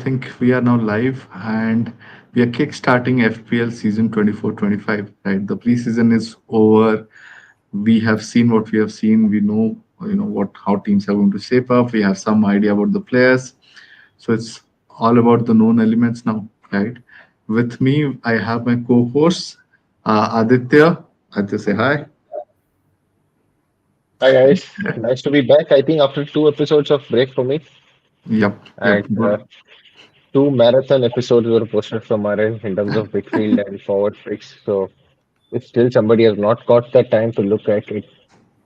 think we are now live and we are kick-starting FPL season 24-25. Right, the preseason is over. We have seen what we have seen. We know, what how teams are going to shape up. We have some idea about the players. So it's all about the known elements now, right? With me, I have my co-host Aditya. Aditya, say hi. Hi guys, nice to be back. I think after two episodes of break for me, Yep, yep, and good. two marathon episodes were posted from our end in terms of midfield and forward picks. So if still somebody has not got the time to look at it,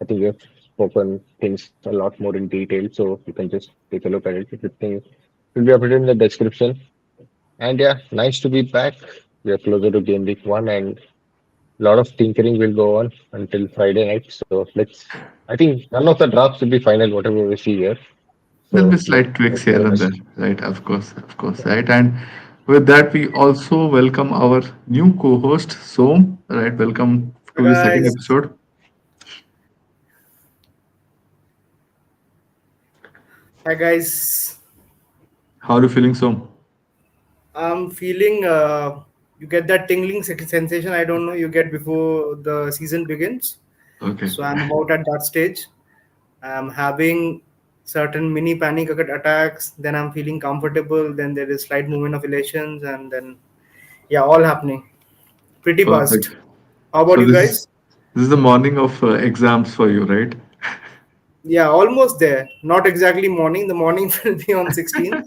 I think we have spoken things a lot more in detail. So you can just take a look at it. Everything will be updated in the description. And yeah, nice to be back. We are closer to game week one, and a lot of tinkering will go on until Friday night. So let's. I think none of the drafts will be final, whatever we see here. There'll So be slight tweaks let's give here it a and there, right? Of course, right? And with that, we also welcome our new co-host, Som. Right, welcome Hi to the second guys, episode. hi guys. How are you feeling, Som? I'm feeling you get that tingling sensation. I don't know you get before the season begins. Okay. So I'm about at that stage. I'm having certain mini panic attacks. Then I'm feeling comfortable. Then there is slight movement of elations, and then yeah, all happening. Pretty buzzed. Perfect. How about So you this guys? is the morning of exams for you, right? Yeah, almost there. Not exactly morning. The morning will be on 16th.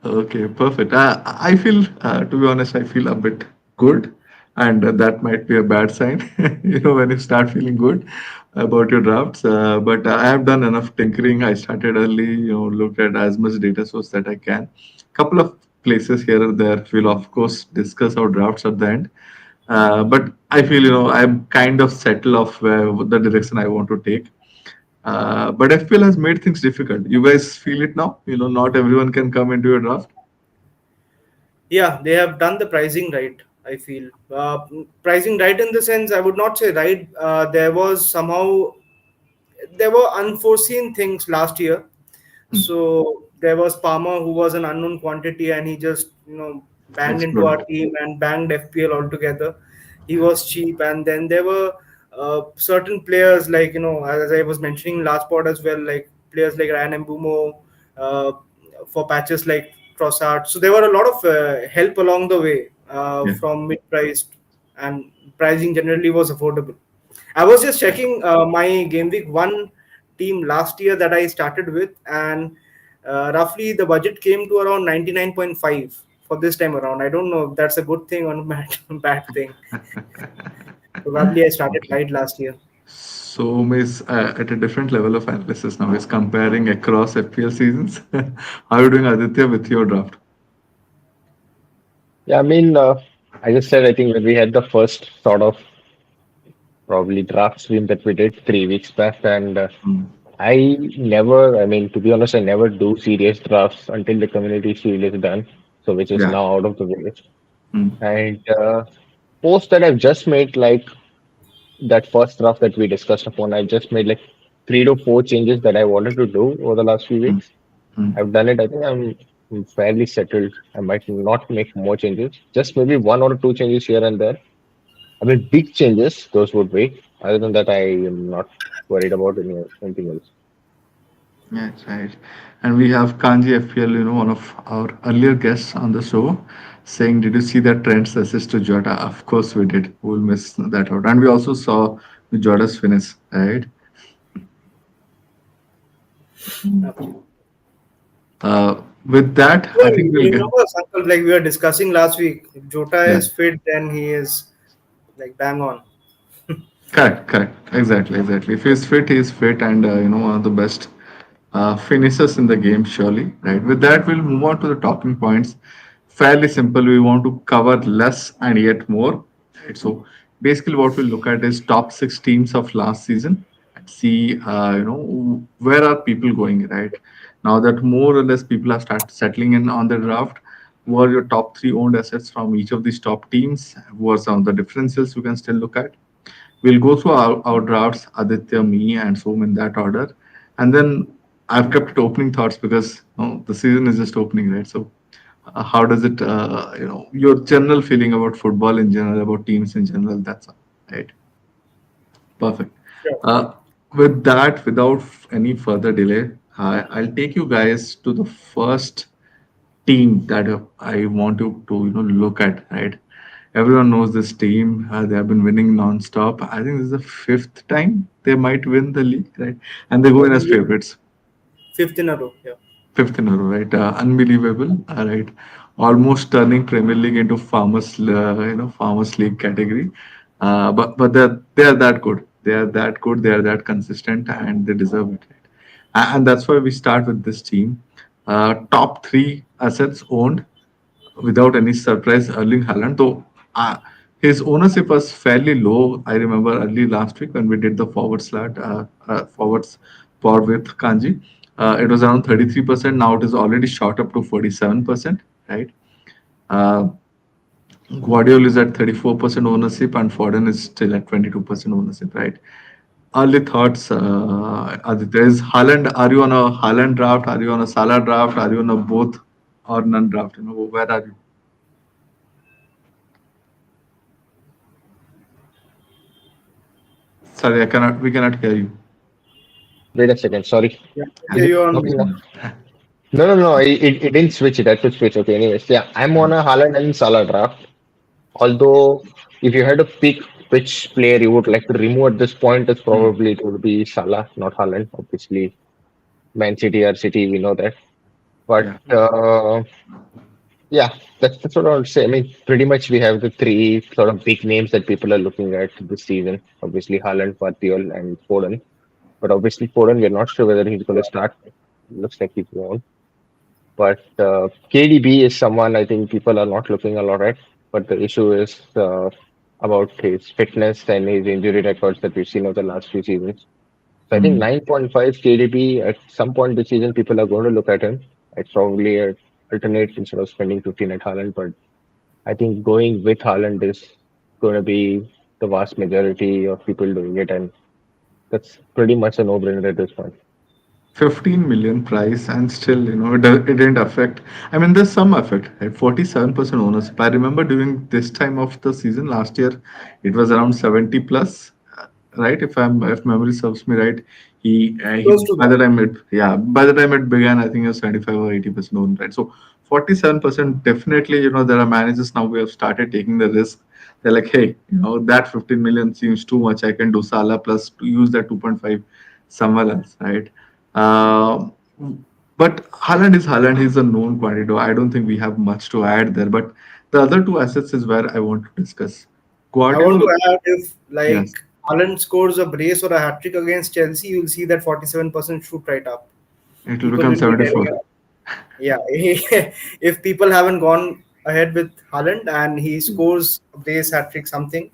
Okay, perfect. I feel, to be honest, I feel a bit good, and that might be a bad sign, when you start feeling good about your drafts. But I have done enough tinkering. I started early, looked at as much data source that I can. Couple of places here and there. We'll of course discuss our drafts at the end. But I feel, I'm kind of settled of where the direction I want to take. But FPL has made things difficult. You guys feel it now? Not everyone can come into your draft. Yeah, they have done the pricing right, I feel. Pricing right in the sense, I would not say right. There was somehow, there were unforeseen things last year. Hmm. So there was Palmer who was an unknown quantity and he just, banged into our Exploded. team and banged FPL altogether. He was cheap. And then there were certain players like, as I was mentioning last pod as well, like players like Ryan Mbumo, uh, for patches like Trossard. So there were a lot of help along the way Yeah. from mid-priced, and pricing generally was affordable. I was just checking my game week one team last year that I started with, and roughly the budget came to around 99.5 for this time around. I don't know if that's a good thing or a bad thing. Probably I started Okay. light last year. So Miss at a different level of analysis now is comparing across FPL seasons. How are you doing, Aditya, with your draft? Yeah, I mean, I just said I think when we had the first sort of probably draft stream that we did 3 weeks back, and Hmm. I never, I mean, to be honest, I never do serious drafts until the community shield is done, so which is Yeah. now out of the way. Hmm. And post that I've just made like that first draft that we discussed upon, I just made like 3 to 4 changes that I wanted to do over the last few Hmm. weeks. Hmm. I've done it. I think I'm fairly settled. I might not make more changes, just maybe 1 or 2 changes here and there. I mean, big changes, those would be. Other than that, I am not worried about anything else. Yeah, right. And we have Kanji FPL, one of our earlier guests on the show, saying, "Did you see that Trent's assist to Jota?" Of course we did. We'll miss that out. And we also saw Jota's finish, right? With that, I Well, think we'll get. remember, Sankalp, like we were discussing last week, if Jota Yeah, is fit, then he is like bang on. correct, correct. Exactly. If he's fit, he's fit, and one of the best finishers in the game, surely. Right. With that, we'll move on to the talking points. Fairly simple. We want to cover less and yet more. Right. So basically, what we'll look at is top six teams of last season and see, where are people going. Right. Now that more or less people have started settling in on the draft, who are your top three owned assets from each of these top teams? Who are some of the differences you can still look at? We'll go through our drafts, Aditya, me, and Som in that order. And then I've kept it opening thoughts because the season is just opening, right? So, how does it, your general feeling about football in general, about teams in general? That's all, right. Perfect. Sure. Uh, with that, without any further delay, I'll take you guys to the first team that I want you to look at. Right, everyone knows this team. They have been winning non-stop. I think this is the fifth time they might win the league, right? And they go I in as believe favorites. fifth in a row. Yeah. Fifth in a row, right? Unbelievable, right? Almost turning Premier League into farmers league category. But they're that good. They are that good. They are that consistent, and they deserve it. Right? And that's why we start with this team. Top three assets owned without any surprise, Erling Haaland. Though his ownership was fairly low. I remember early last week when we did the forwards for with Kanji. It was around 33%. Now it is already shot up to 47%. Right. Uh, Guardiola is at 34% ownership and Foden is still at 22% ownership. Right. Early thoughts, Aditya, is Haaland. Are you on a Haaland draft? Are you on a Salah draft? Are you on a both or none draft? Where are you? Sorry, I cannot. We cannot hear you. Wait a second, sorry. Yeah. Is Yeah, it you're on okay mute. now? No, no, no. It didn't switch. It had to switch. Okay, anyways. Yeah, I'm on a Haaland and Salah draft. Although, if you had to pick which player you would like to remove at this point, it's Hmm. probably it would be Salah, not Haaland. Obviously, Man City or City, we know that. But Yeah. yeah, that's what I would say. I mean, pretty much we have the three sort of big names that people are looking at this season. Obviously, Haaland, Martial, and Foden. But obviously, Foden, we're not sure whether he's going to start. Looks like he won't. But KDB is someone I think people are not looking a lot at. But the issue is about his fitness and his injury records that we've seen over the last few seasons. So I think Hmm. 9.5 KDB at some point this season, people are going to look at him. It's probably a alternate instead of spending 15 at Haaland. But I think going with Haaland is going to be the vast majority of people doing it. And that's pretty much a no-brainer at this point. 15 million price and still it didn't affect. I mean, there's some effect, right? 47% ownership. I remember during this time of the season last year it was around 70 plus, right? If memory serves me right, he Close to by the that. time it began, I think it was 75 or 80% owned, right? So 47%, definitely, there are managers now, we have started taking the risk. They're like, hey, that 15 million seems too much. I can do Salah plus to use that 2.5 somewhere else, right? Um, but Haaland is Haaland. He's a known quantity. I don't think we have much to add there. But the other two assets is where I want to discuss. I want Guardiola, to add if yes, like Haaland scores a brace or a hat trick against Chelsea, you'll see that 47% shoot right up. it will People become will be getting 74. it. Yeah, if people haven't gone ahead with Haaland and he scores a brace, hat trick, something,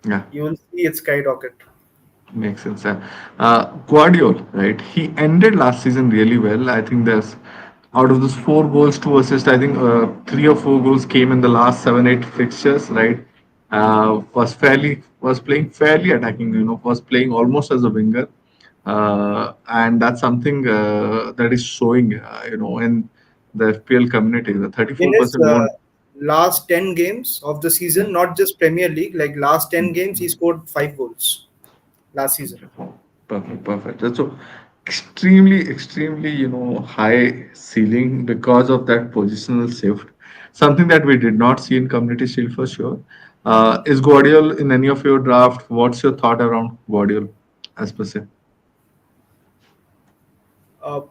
Yeah. you will see it skyrocket. Makes sense. Guardiola, right? He ended last season really well. I think there's out of those 4 goals, 2 assists. I think 3 or 4 goals came in the last 7, 8 fixtures, right? Was playing fairly attacking. Was playing almost as a winger, and that's something that is showing. In the FPL community, the In his 34% won. last 10 games of the Yeah. season, not just Premier League, like last 10 games, he scored 5 goals last season. Perfect, perfect. That's so extremely, high ceiling because of that positional shift. Something that we did not see in Community Shield for sure. Is Guardiola in any of your draft? What's your thought around Guardiola as per se? Uh,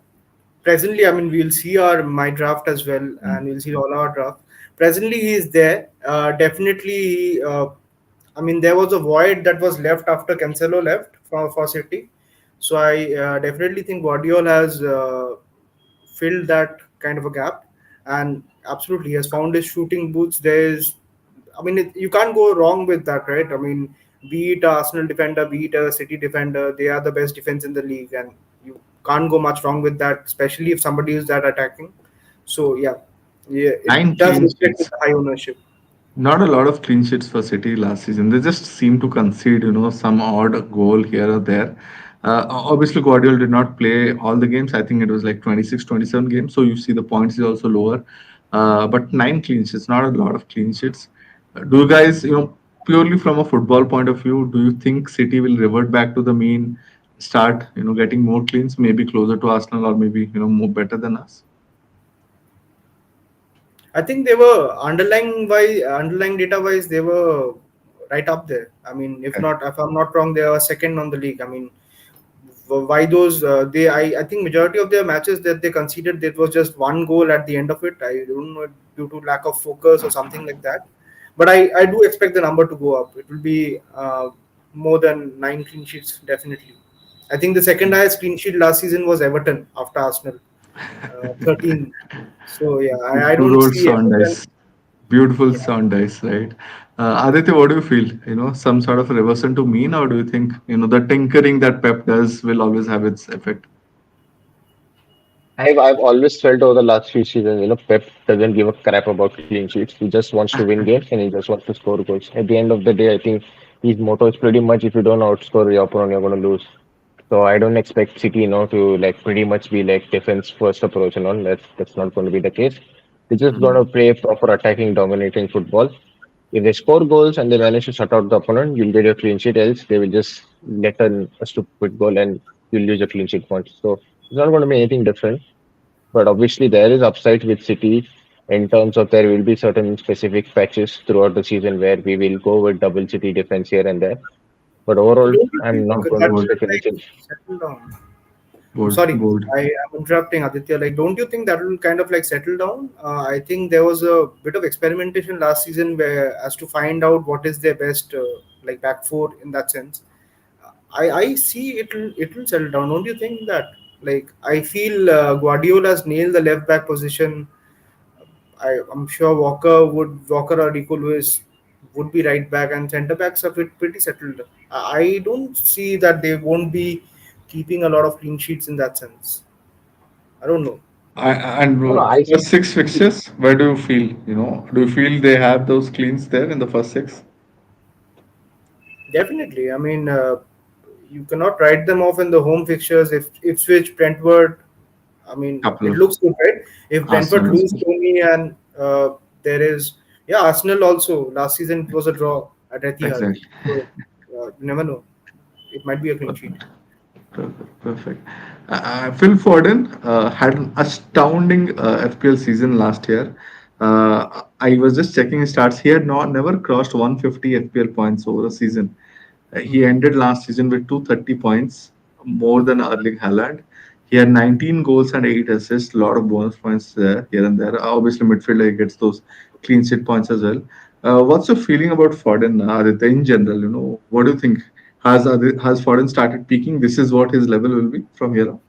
Presently, I mean, we'll see our my draft as well, Mm. and we'll see all our draft. Presently, he is there. Definitely, I mean, there was a void that was left after Cancelo left for City. So I definitely think Guardiola has filled that kind of a gap, and absolutely he has found his shooting boots. There's, I mean, you can't go wrong with that, right? I mean, be it a Arsenal defender, be it a City defender, they are the best defense in the league, and you can't go much wrong with that, especially if somebody is that attacking. So yeah, yeah, Nine it does clean reflect with sheets. the high ownership. Not a lot of clean sheets for City last season. They just seem to concede, some odd goal here or there. Obviously, Guardiola did not play all the games. I think it was like 26, 27 games. So you see the points is also lower. But nine clean sheets, not a lot of clean sheets. Do you guys, purely from a football point of view, do you think City will revert back to the mean, start, getting more cleans, maybe closer to Arsenal or maybe, more better than us? I think they were underlying data wise, they were right up there. I mean, Okay. if I'm not wrong, they are second on the league. I mean, why those I think majority of their matches that they conceded, there was just one goal at the end of it. I don't know, due to lack of focus or something like that. But I do expect the number to go up. It will be more than nine clean sheets definitely. I think the second highest clean sheet last season was Everton after Arsenal, 13. So yeah, I Two don't rolls see on Everton. dice. Beautiful Yeah. sound dice, right? Aditya, what do you feel? Some sort of reversion to mean, or do you think, the tinkering that Pep does will always have its effect? I've always felt over the last few seasons, Pep doesn't give a crap about clean sheets. He just wants to win games and he just wants to score goals. At the end of the day, I think his motto is pretty much if you don't outscore your opponent, you're going to lose. So I don't expect City, to like pretty much be like defense first approach and all. That's not going to be the case. They're just going to Mm. play proper attacking, dominating football. If they score goals and they manage to shut out the opponent, you'll get a clean sheet. Else, they will just let a stupid goal and you'll lose a clean sheet point. So it's not going to be anything different. But obviously, there is upside with City in terms of there will be certain specific patches throughout the season where we will go with double City defense here and there. But overall, Don't you I'm think not going to that Bold, expect will like anything. settle down? I'm bold, sorry, bold. I am interrupting Aditya. Like, don't you think that will kind of like settle down? I think there was a bit of experimentation last season where as to find out what is their best like back four in that sense. I see it will settle down. Don't you think that? Like, I feel Guardiola's nailed the left back position. I'm sure Walker or Rico Lewis would be right back, and centre backs are pretty settled. I don't see that they won't be keeping a lot of clean sheets in that sense. I don't know. And No, no, first six fixtures, where do you feel? Do you feel they have those cleans there in the first six? Definitely. I mean, you cannot write them off in the home fixtures. If Ipswich, Brentford, I mean, Couple it of looks good, right? If Brentford Arsenal as lose well. Tony and there is, yeah, Arsenal also. Last season it was a draw at Etihad. Exactly. So you never know. It might be a clean sheet. Perfect. Perfect. Phil Foden had an astounding FPL season last year. I was just checking his stats. He had not never crossed 150 FPL points over a season. He ended last season with 230 points, more than Erling Haaland. He had 19 goals and 8 assists, a lot of bonus points here and there. Obviously, midfielder gets those clean sheet points as well. What's your feeling about Foden, Aditya, in general? What do you think? Has Foden started peaking? This is what his level will be from here on.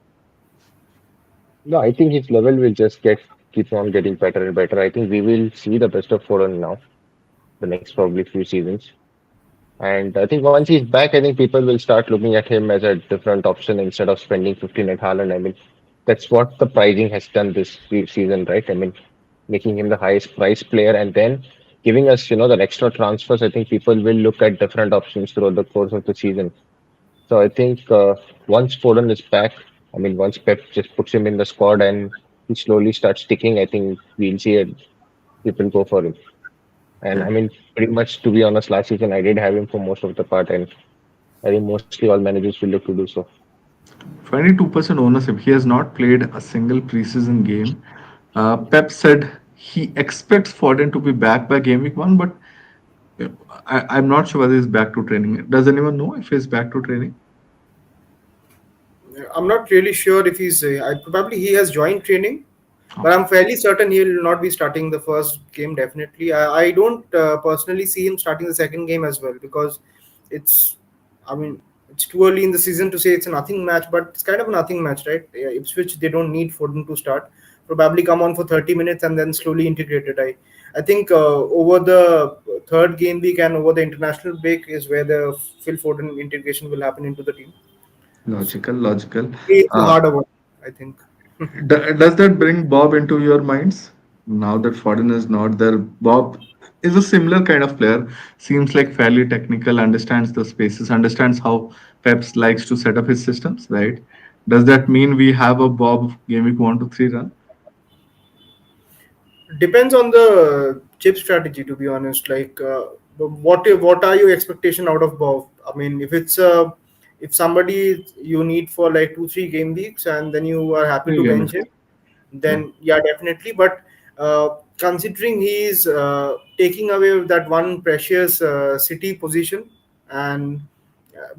no, I think his level will just keep on getting better and better. I think we will see the best of Foden now, the next probably few seasons. And I think once he's back, I think people will start looking at him as a different option instead of spending 15 at Haaland. I mean, that's what the pricing has done this season, right? I mean, making him the highest price player and then giving us, the extra transfers. I think people will look at different options throughout the course of the season. So I think once Foden is back, I mean, once Pep just puts him in the squad and he slowly starts sticking, I think we'll see it. People go for him. And Yeah. I mean, pretty much to be honest, last season I did have him for most of the part, and I think mostly all managers will look to do so. 22% ownership. He has not played a single preseason game. Pep said he expects Foden to be back by game week 1, but I'm not sure whether he's back to training. Does anyone know if he's back to training? I'm not really sure if he's. Probably he has joined training, but Okay. I'm fairly certain he will not be starting the first game. Definitely, I don't personally see him starting the second game as well because it's. I mean, it's too early in the season to say it's a nothing match, but it's kind of a nothing match, right? Yeah, Ipswich they don't need Foden to start. Probably come on for 30 minutes and then slowly integrated. I think over the third game week and over the international break is where the Phil Foden integration will happen into the team. So Logical, logical. it's a Uh, harder one, I think. does that bring Bob into your minds? Now that Foden is not there, Bob is a similar kind of player. Seems like fairly technical, understands the spaces, understands how Peps likes to set up his systems, right? Does that mean we have a Bob game week 1 to 3 run? Depends on the chip strategy, to be honest. Like, what are your expectation out of Bob? I mean, if somebody you need for like 2 3 game weeks, and then you are happy Three to game bench weeks. him, Yeah. then yeah, definitely. But considering he is taking away that one precious city position, and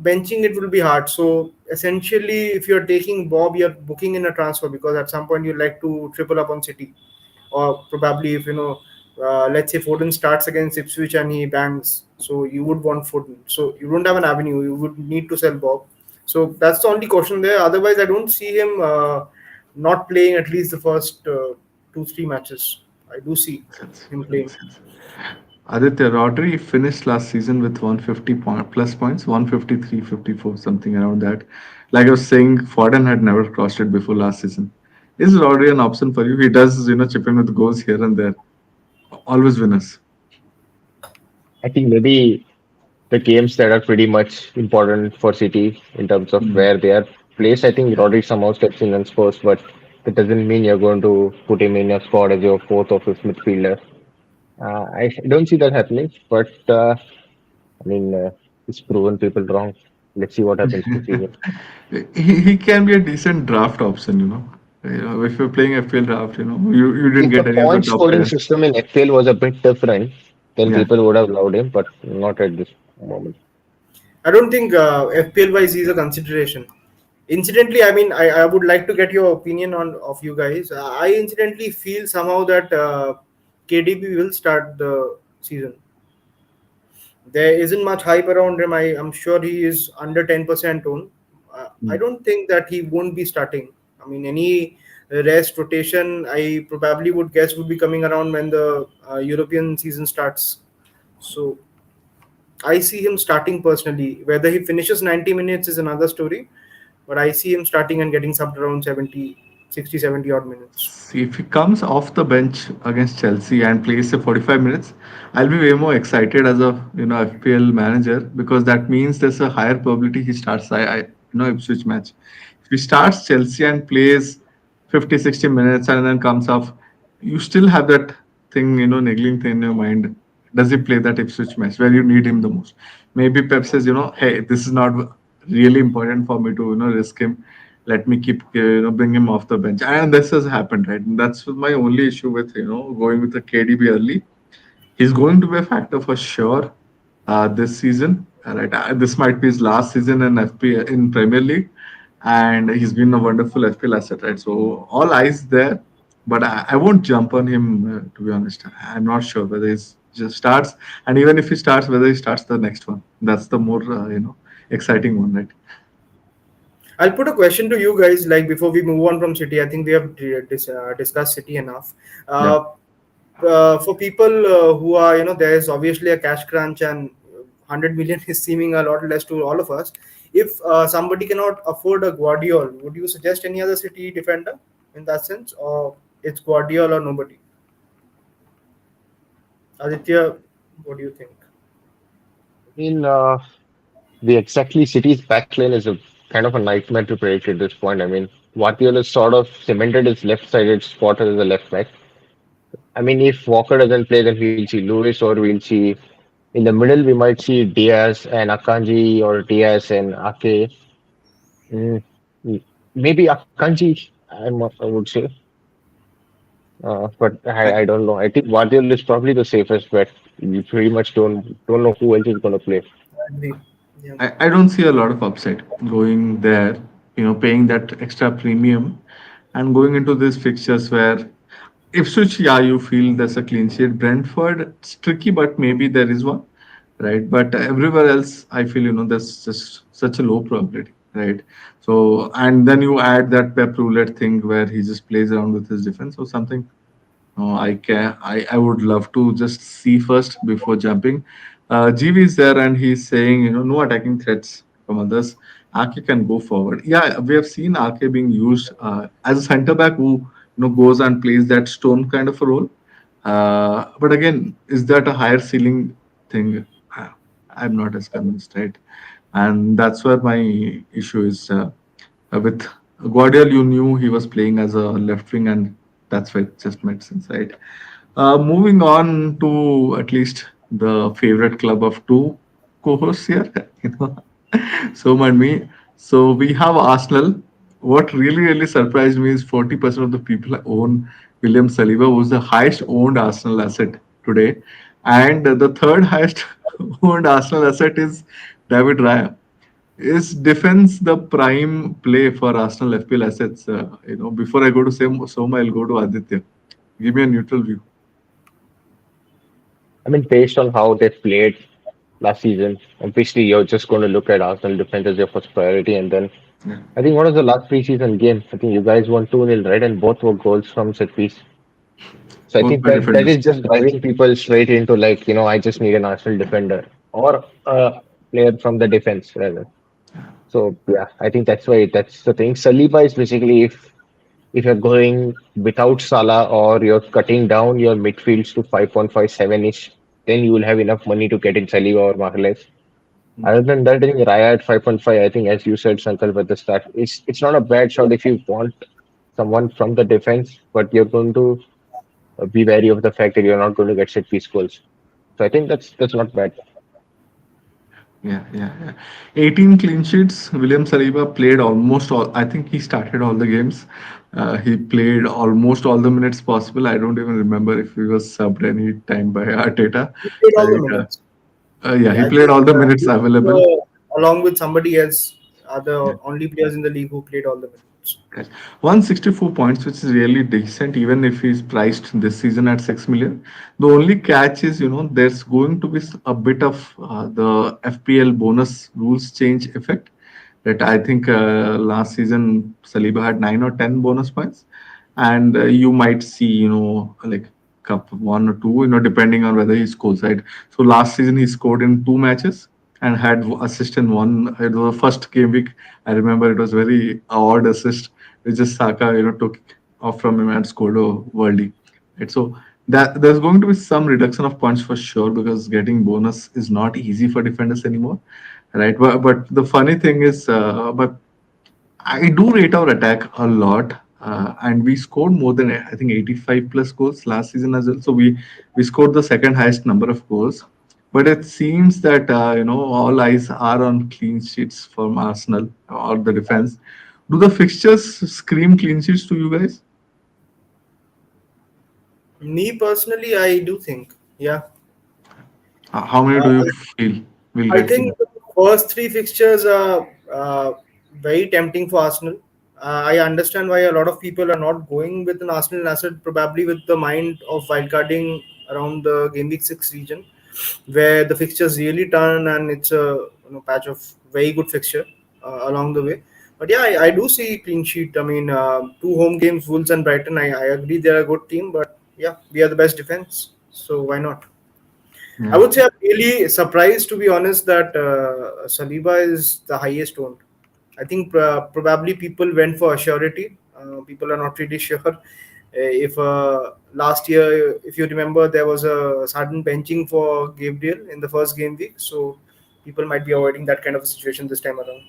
benching it will be hard. So essentially, if you're taking Bob, you're booking in a transfer, because at some point you like to triple up on City, or probably if let's say Foden starts against Ipswich and he bangs, so you would want Foden. So you don't have an avenue. You would need to sell Bob. So that's the only caution there. Otherwise, I don't see him not playing at least the first 2 3 matches. I do see Makes sense. him playing. Makes sense. Aditya Rodri finished last season with 150 plus points, 153, 54, something around that. Like I was saying, Foden had never crossed it before last season. Is Rodri an option for you? He does, chip in with goals here and there. Always winners. I think maybe the games that are pretty much important for City in terms of Mm. where they are placed. I think Rodri somehow steps in and scores, but that doesn't mean you're going to put him in your squad as your fourth or fifth midfielder. I don't see that happening, but he's proven people wrong. Let's see what happens this season. He can be a decent draft option, if you're playing FPL draft, you didn't If the get any of the point top scoring players. system in FPL was a bit different, then Yeah. people would have loved him, but not at this moment. I don't think FPL wise is a consideration. Incidentally, I mean, I would like to get your opinion on of you guys. I incidentally feel somehow that KDB will start the season. There isn't much hype around him. I'm sure he is under 10% own. I Mm. don't think that he won't be starting. I mean, any rest rotation, I probably would guess would be coming around when the European season starts. So I see him starting personally. Whether he finishes 90 minutes is another story, but I see him starting and getting subbed around 70, 60, 70 odd minutes. See, if he comes off the bench against Chelsea and plays a 45 minutes, I'll be way more excited as a FPL manager, because that means there's a higher probability he starts. Ipswich match. If he starts Chelsea and plays 50, 60 minutes and then comes off, you still have that thing, niggling thing in your mind. Does he play that Ipswich match where you need him the most? Maybe Pep says, hey, this is not really important for me to risk him. Let me keep bring him off the bench, and this has happened, right? And that's my only issue with going with the KDB early. He's going to be a factor for sure this season. Right, this might be his last season in Premier League, and he's been a wonderful FPL asset, right? So all eyes there, but I won't jump on him to be honest. I'm not sure whether he's just starts, and even if he starts, whether he starts the next one. That's the more exciting one, right? I'll put a question to you guys. Like before we move on from City, I think we have discussed City enough. Yeah. For people who are, there's obviously a cash crunch, and 100 million is seeming a lot less to all of us. If somebody cannot afford a Guardiol, would you suggest any other City defender in that sense, or it's Guardiol or nobody? Aditya, what do you think? In the exactly City's backline is a kind of a nightmare to predict at this point. Guardiola has sort of cemented his left-sided spot as a left back. If Walker doesn't play, then we'll see Lewis or we'll see in the middle, we might see Diaz and Akanji or Diaz and Ake. Mm, maybe Akanji, I would say. But I don't know. I think Guardiola is probably the safest bet. You pretty much don't know who else is going to play. I agree. Yeah. I don't see a lot of upside going there, paying that extra premium and going into these fixtures where Ipswich, yeah, you feel there's a clean sheet. Brentford, it's tricky, but maybe there is one, right? But everywhere else, I feel, there's just such a low probability, right? So, and then you add that Pep roulette thing where he just plays around with his defense or something. I would love to just see first before jumping. GV is there and he's saying, no attacking threats from others. Ake can go forward. Yeah, we have seen Ake being used as a center back who, goes and plays that stone kind of a role. But again, is that a higher ceiling thing? I'm not as convinced, right? and that's where my issue is. With Guardiola, you knew he was playing as a left wing, and that's why it just made sense, right? Moving on to at least the favorite club of two co-hosts here, you know, so and me. So we have Arsenal. What really surprised me is 40% of the people own William Saliba, who's the highest owned Arsenal asset today, and the third highest owned Arsenal asset is David Raya. Is defense the prime play for Arsenal FPL assets? Before I go to Soma, I'll go to Aditya. Give me a neutral view. I mean, based on how they played last season, obviously you're just going to look at Arsenal defense as your first priority. And then Yeah, I think one of the last preseason games, I think you guys won 2-0, right? And both were goals from set piece. So I both think by that defenders. is just driving people straight into like, I just need an Arsenal defender or a player from the defense rather. So yeah, I think that's the thing. Saliba is basically if you're going without Salah or you're cutting down your midfields to 5.57 ish, then you will have enough money to get in Saliba or Mahrez. Mm. Other than that, I think Raya at 5.5, I think as you said, Sankalp at the start, it's not a bad shot if you want someone from the defense, but you're going to be wary of the fact that you're not going to get set piece goals. So I think that's not bad. Yeah. 18 clean sheets. William Saliba played almost all. I think he started all the games. He played almost all the minutes possible. I don't even remember if he was subbed any time by Arteta. He played all the Right? minutes. Yeah, he Yeah, I played think all the minutes available. along with somebody else, are Yeah. the only players in the league who played all the minutes. Yes. 164 points, which is really decent, even if he's priced this season at 6 million. The only catch is, there's going to be a bit of the FPL bonus rules change effect. That I think last season Saliba had 9 or 10 bonus points, and you might see, like cup one or two, depending on whether he scores, right? So last season he scored in two matches and had assist in one. It was the first game week. I remember it was very odd assist. It's just Saka, took off from him and scored a worldie. Right? So that there's going to be some reduction of points for sure because getting bonus is not easy for defenders anymore, right? But the funny thing is, but I do rate our attack a lot, and we scored more than I think 85 plus goals last season as well. So we scored the second highest number of goals. But it seems that all eyes are on clean sheets from Arsenal or the defense. Do the fixtures scream clean sheets to you guys? Me personally, I do think, yeah. How many do you Uh, feel will I get clean? think the first three fixtures are very tempting for Arsenal. I understand why a lot of people are not going with an Arsenal asset, probably with the mind of wildcarding around the Game Week 6 region, where the fixtures really turn and it's a patch of very good fixture along the way. But yeah, I do see clean sheet. I mean, two home games, Wolves and Brighton. I agree they're a good team, but yeah, we are the best defense, so why not? I Yeah. would say I'm really surprised, to be honest, that Saliba is the highest owned. I think probably people went for surety. People are not really sure if last year, if you remember, there was a sudden benching for Gabriel in the first game week, so people might be avoiding that kind of a situation this time around.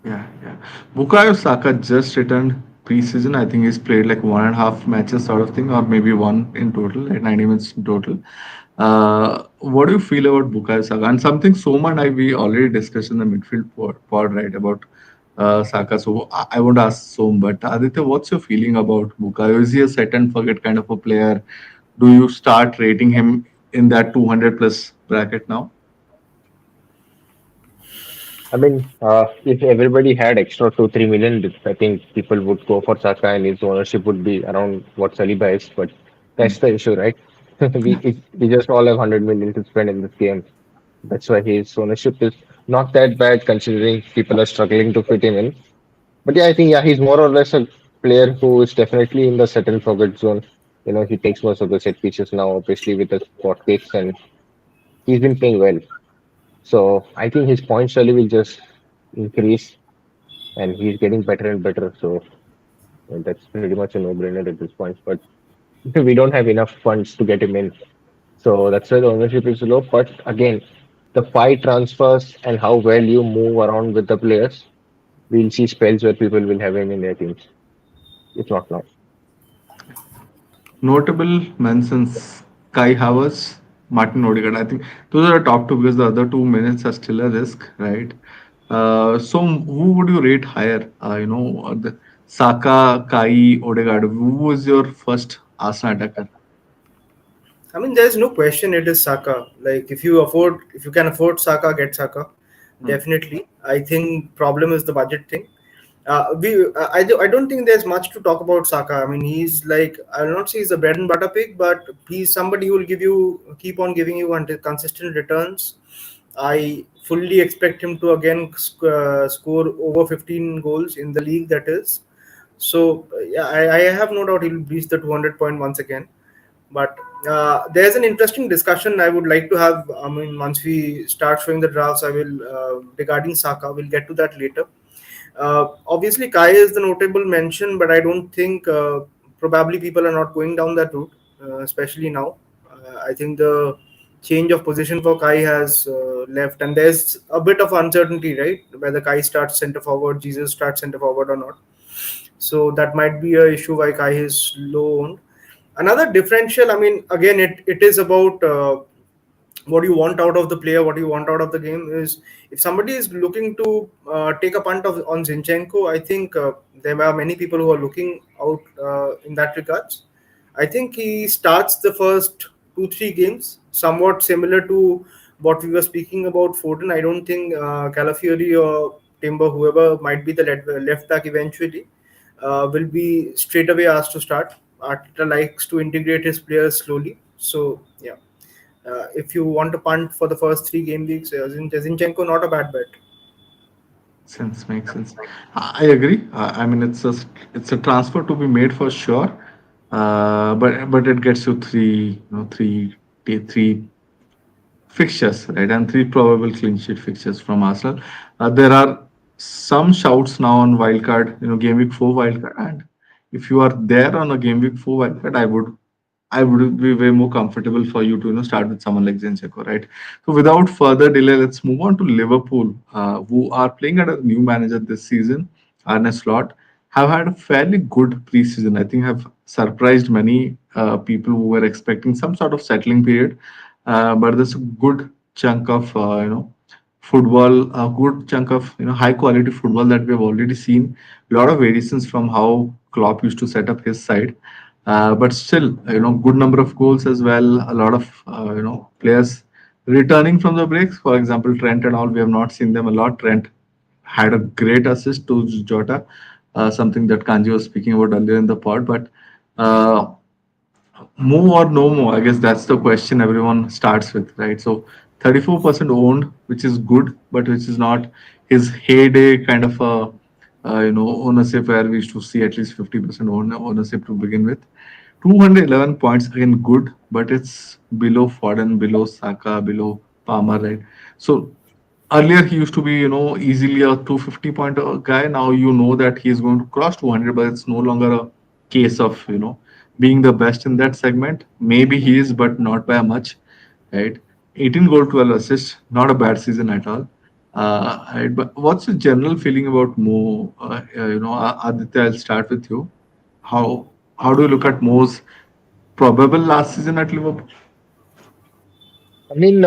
Yeah. Bukayo Saka just returned preseason. I think he's played like 1.5 matches, sort of thing, or maybe one in total, like 90 minutes in total. What do you feel about Bukayo Saka? And something Soma and I we already discussed in the midfield pod, right, about Saka. So I won't ask Som, but Aditya, what's your feeling about Bukayo? Is he a set and forget kind of a player? Do you start rating him in that 200 plus bracket now? I mean, if everybody had extra 2-3 million, I think people would go for Saka and his ownership would be around what Saliba is. But that's the issue, right? We just all have 100 million to spend in this game. That's why his ownership is not that bad considering people are struggling to fit him in. But yeah, I think he's more or less a player who is definitely in the set and forget zone. He takes most of the set pieces now, obviously with the spot kicks, and he's been playing well. So I think his point surely will just increase, and he's getting better and better. So that's pretty much a no-brainer at this point. But we don't have enough funds to get him in, so that's why the ownership is low. But again, the five transfers and how well you move around with the players, we'll see spells where people will have him in their teams. If not now. Notable mentions Kai Havertz, Martin Odegaard. I think those are the top two because the other 2 minutes are still a risk, right? So who would you rate higher? The Saka, Kai, Odegaard. Who was your first Arsenal attacker? I mean, there's no question it is Saka. Like if you can afford Saka, get Saka. Hmm. Definitely. I think problem is the budget thing. I don't think there's much to talk about Saka. I mean, he's like, I will not say he's a bread and butter pick, but he's somebody who will keep on giving you until consistent returns. I fully expect him to again score over 15 goals in the league. That is, so yeah, I have no doubt he'll reach the 200 point once again. But there's an interesting discussion I would like to have. I mean, once we start showing the drafts, I will regarding Saka. We'll get to that later. Obviously, Kai is the notable mention, but I don't think probably people are not going down that route, especially now. I think the change of position for Kai has left, and there's a bit of uncertainty, right? Whether Kai starts center forward, Jesus starts center forward or not. So that might be a issue why Kai is low owned. Another differential, I mean, again, it is about what you want out of the player, what you want out of the game is if somebody is looking to take a punt on Zinchenko, I think there are many people who are looking out in that regards. I think he starts the first 2 3 games somewhat similar to what we were speaking about Foden. I don't think Calafiori or Timber, whoever might be the left back eventually, will be straight away asked to start. Arteta likes to integrate his players slowly. So yeah, if you want to punt for the first 3 game weeks, Zinchenko not a bad bet. Sense makes sense. I agree. I mean, it's a transfer to be made for sure. But it gets you three fixtures, right? And three probable clean sheet fixtures from Arsenal. There are some shouts now on wildcard, game week 4 wildcard. And if you are there on a game week 4 wildcard, I would be way more comfortable for you to start with someone like Zinchenko, right? So without further delay, let's move on to Liverpool, who are playing under a new manager this season, Arne Slot, have had a fairly good preseason. I think have surprised many people who were expecting some sort of settling period, but there's a good chunk of football, a good chunk of high quality football that we have already seen. A lot of variations from how Klopp used to set up his side, but still, good number of goals as well. A lot of players returning from the breaks. For example, Trent and all. We have not seen them a lot. Trent had a great assist to Jota, something that Kanji was speaking about earlier in the pod. But uh, move or no move? I guess that's the question everyone starts with, right? So 34% owned, which is good, but which is not his heyday kind of a ownership where we used to see at least 50% ownership to begin with. 211 points again good, but it's below Foden, below Saka, below Palmer, right? So earlier he used to be easily a 250 point guy. Now you know that he's going to cross 200, but it's no longer a case of being the best in that segment. Maybe he is, but not by much, right? 18 goal, 12 assists, not a bad season at all. Right, but what's your general feeling about Mo? Aditya, I'll start with you. How do you look at Mo's probable last season at Liverpool? I mean,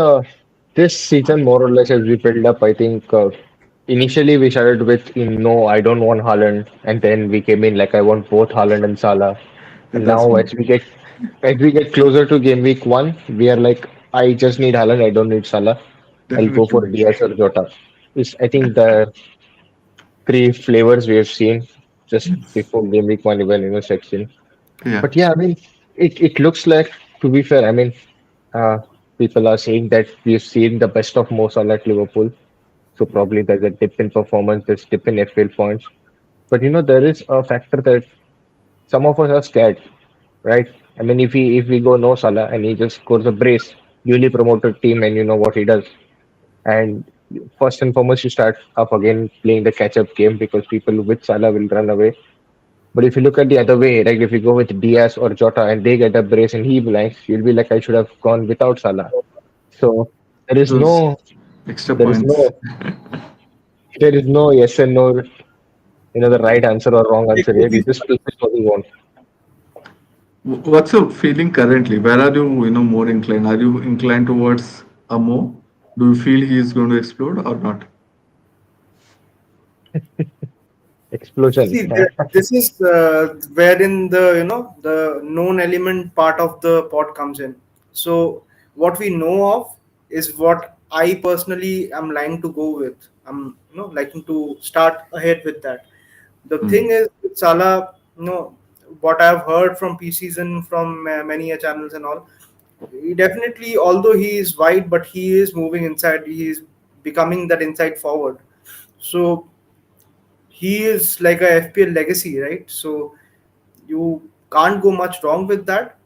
this season, more or less, as we build up, I think initially we started with, no, I don't want Haaland, and then we came in like, I want both Haaland and Salah. And That's now, me. as we get closer to game week 1, we are like, I just need Haaland, I don't need Salah. I'll go Definitely. for Diaz or Jota. I think the three flavors we have seen just Yes. before game week 1 even section. Yeah. But yeah, I mean, it looks like, to be fair, I mean, uh, people are saying that we've seen the best of Mo Salah at Liverpool. So probably there's a dip in performance, there's dip in FPL points. But there is a factor that some of us are scared, right? I mean, if we go no Salah and he just scores a brace, newly promoted team, and you know what he does. And first and foremost, you start up again playing the catch-up game because people with Salah will run away. But if you look at the other way, like if you go with Diaz or Jota and they get a brace and he blanks, you'll be like, I should have gone without Salah. So There is Those no, extra there is points. no, there is no yes and no, the right answer or wrong Take answer two here. You seasons. just pick what you want. What's your feeling currently? Where are you, more inclined? Are you inclined towards a Mo? Do you feel he is going to explode or not? Explosion. See, this is wherein the the known element part of the pod comes in. So what we know of is what I personally am lying to go with. I'm liking to start ahead with that. The Hmm. thing is with Salah, what I've heard from preseason from many channels and all, he definitely, although he is wide, but he is moving inside. He is becoming that inside forward. So he is like a FPL legacy, right? So you can't go much wrong with that.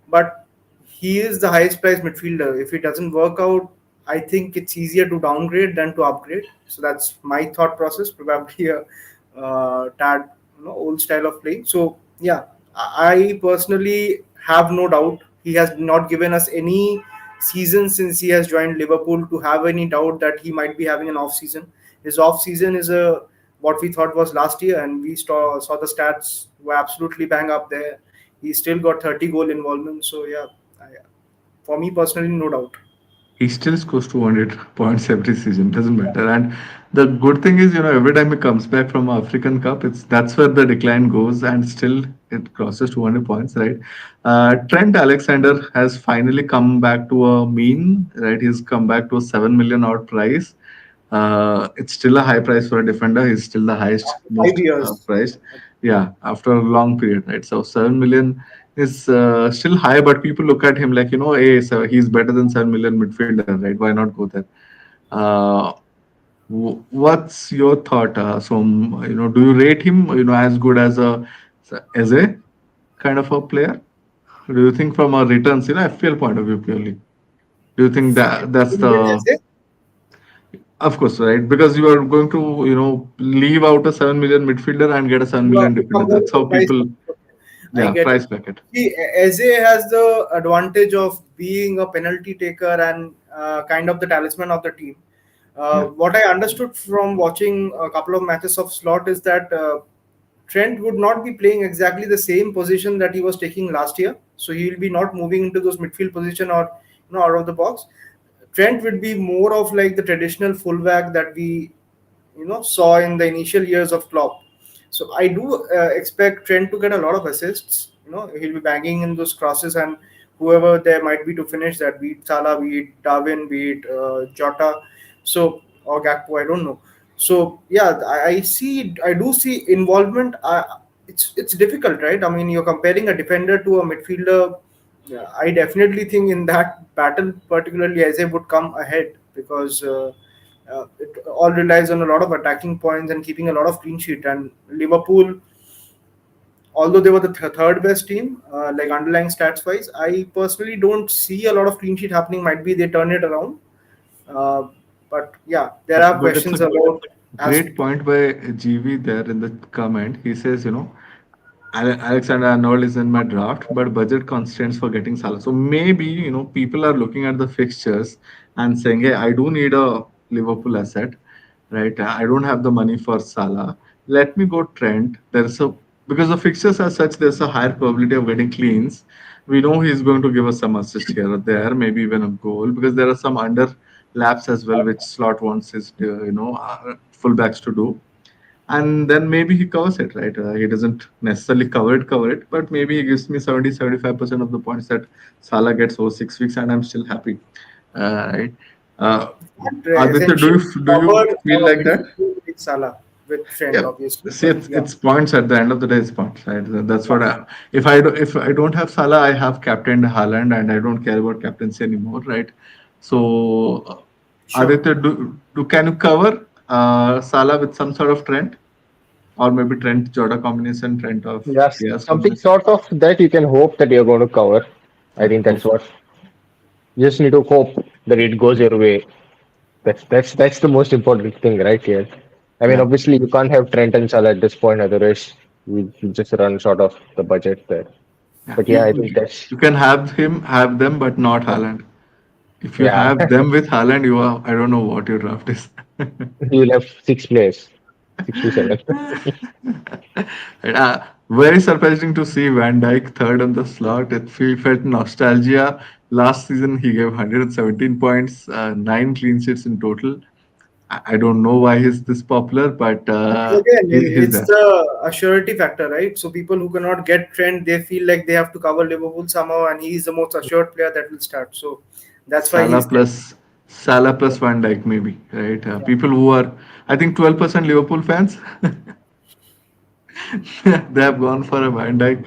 But he is the highest priced midfielder. If it doesn't work out, I think it's easier to downgrade than to upgrade. So that's my thought process. Probably a tad old style of playing. So yeah, I personally have no doubt he has not given us any season since he has joined Liverpool to have any doubt that he might be having an off season. His off season is a what we thought was last year, and we saw the stats were absolutely bang up there. He still got 30 goal involvement. So yeah, for me personally, no doubt. He still scores 200 points every season. Doesn't matter. And the good thing is, every time he comes back from African Cup, it's that's where the decline goes, and still it crosses 200 points, right? Trent Alexander has finally come back to a mean, right? He's come back to a 7 million odd price. It's still a high price for a defender. He's still the highest, After five most years, priced. Yeah, after a long period, right? So 7 million is still high, but people look at him like, hey, so he's better than 7 million midfielder, right? Why not go there? Uh, what's your thought? Do you rate him, as good as a kind of a player? Do you think from a returns, FPL point of view purely? Do you think that that's the of course, right? Because you are going to, leave out a 7 million midfielder and get a 7 million to defender. compare That's with the how price. people, Okay. I yeah, get it. price bracket. See, Eze has the advantage of being a penalty taker and kind of the talisman of the team. Yeah, What I understood from watching a couple of matches of Slot is that Trent would not be playing exactly the same position that he was taking last year. So he will be not moving into those midfield position or out of the box. Trent would be more of like the traditional fullback that we saw in the initial years of Klopp. So I do expect Trent to get a lot of assists. He'll be banging in those crosses and whoever there might be to finish that, be it Salah, be it Darwin, be it Jota, so or Gakpo, I don't know. So yeah, I do see involvement. It's difficult, right? I mean, you're comparing a defender to a midfielder. Yeah, I definitely think in that battle, particularly Eze would come ahead because it all relies on a lot of attacking points and keeping a lot of clean sheet. And Liverpool, although they were the third best team, like underlying stats wise, I personally don't see a lot of clean sheet happening. Might be they turn it around, uh, but yeah, there are but it's a questions about as great point by GV there in the comment. He says, Alexander Arnold is in my draft, but budget constraints for getting Salah. So maybe, people are looking at the fixtures and saying, hey, I do need a Liverpool asset, right? I don't have the money for Salah. Let me go Trent. Because the fixtures are such, there's a higher probability of getting cleans. We know he's going to give us some assist here or there, maybe even a goal, because there are some under laps as well, which slot wants his, fullbacks to do, and then maybe he covers it, right? He doesn't necessarily cover it, but maybe he gives me 70-75% of the points that Salah gets over 6 weeks, and I'm still happy, right? uh, Aditya, do essentially you covered feel our like that? midfield with Salah with Trent, Yeah. obviously, See, but it's yeah, it's points at the end of the day. It's points, right? That's yeah, what if I don't have Salah, I have captained Haaland, and I don't care about captaincy anymore, right? So, sure. Aditya, do can you cover Salah with some sort of trend? Or maybe Trent Jota combination, Trent of Yes, Diaz something combination. sort of that you can hope that you're going to cover. I Yeah, think that's hopefully. what you just need to hope that it goes your way. That's the most important thing right here. I mean, Yeah, obviously you can't have Trent and Salah at this point, otherwise you just run short of the budget there. yeah. But yeah, I think that's You can have them, but not Haaland. If you Yeah, have them with Haaland, you are, I don't know what your draft is. you'll have 6 players, 6 to 7. And, very surprising to see Van Dijk third on the slot. It felt nostalgia. Last season, he gave 117 points, 9 clean sheets in total. I don't know why he's this popular, but Because again, he's it's there. the assurity factor, right? So people who cannot get Trent, they feel like they have to cover Liverpool somehow, and he's the most assured player that will start. So that's why Salah he's there. plus Salah Yeah, plus Van Dijk, maybe, right? yeah. People who are, I think, 12% Liverpool fans, they have gone for a Van Dijk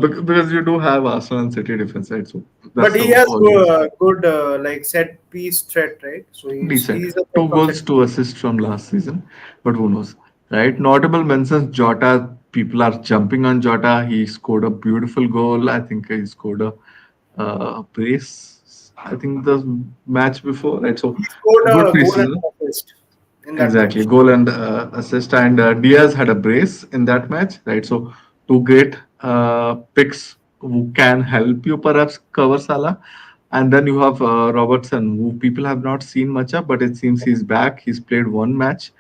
because you do have Arsenal and City defense, right? So But that's the he has only good like set piece threat, right? So decent. he's a threat Two from goals, set piece. two assists from last season, but who knows, right? Notable mentions Jota. People are jumping on Jota. He scored a beautiful goal. I think he scored a brace. I think the match before, right? So He scored good a goal and preseason. an assist in that Exactly, match. goal and assist, and Diaz had a brace in that match, right? So two great picks who can help you perhaps cover Salah, and then you have Robertson, who people have not seen much of, but it seems he's back. He's played one match,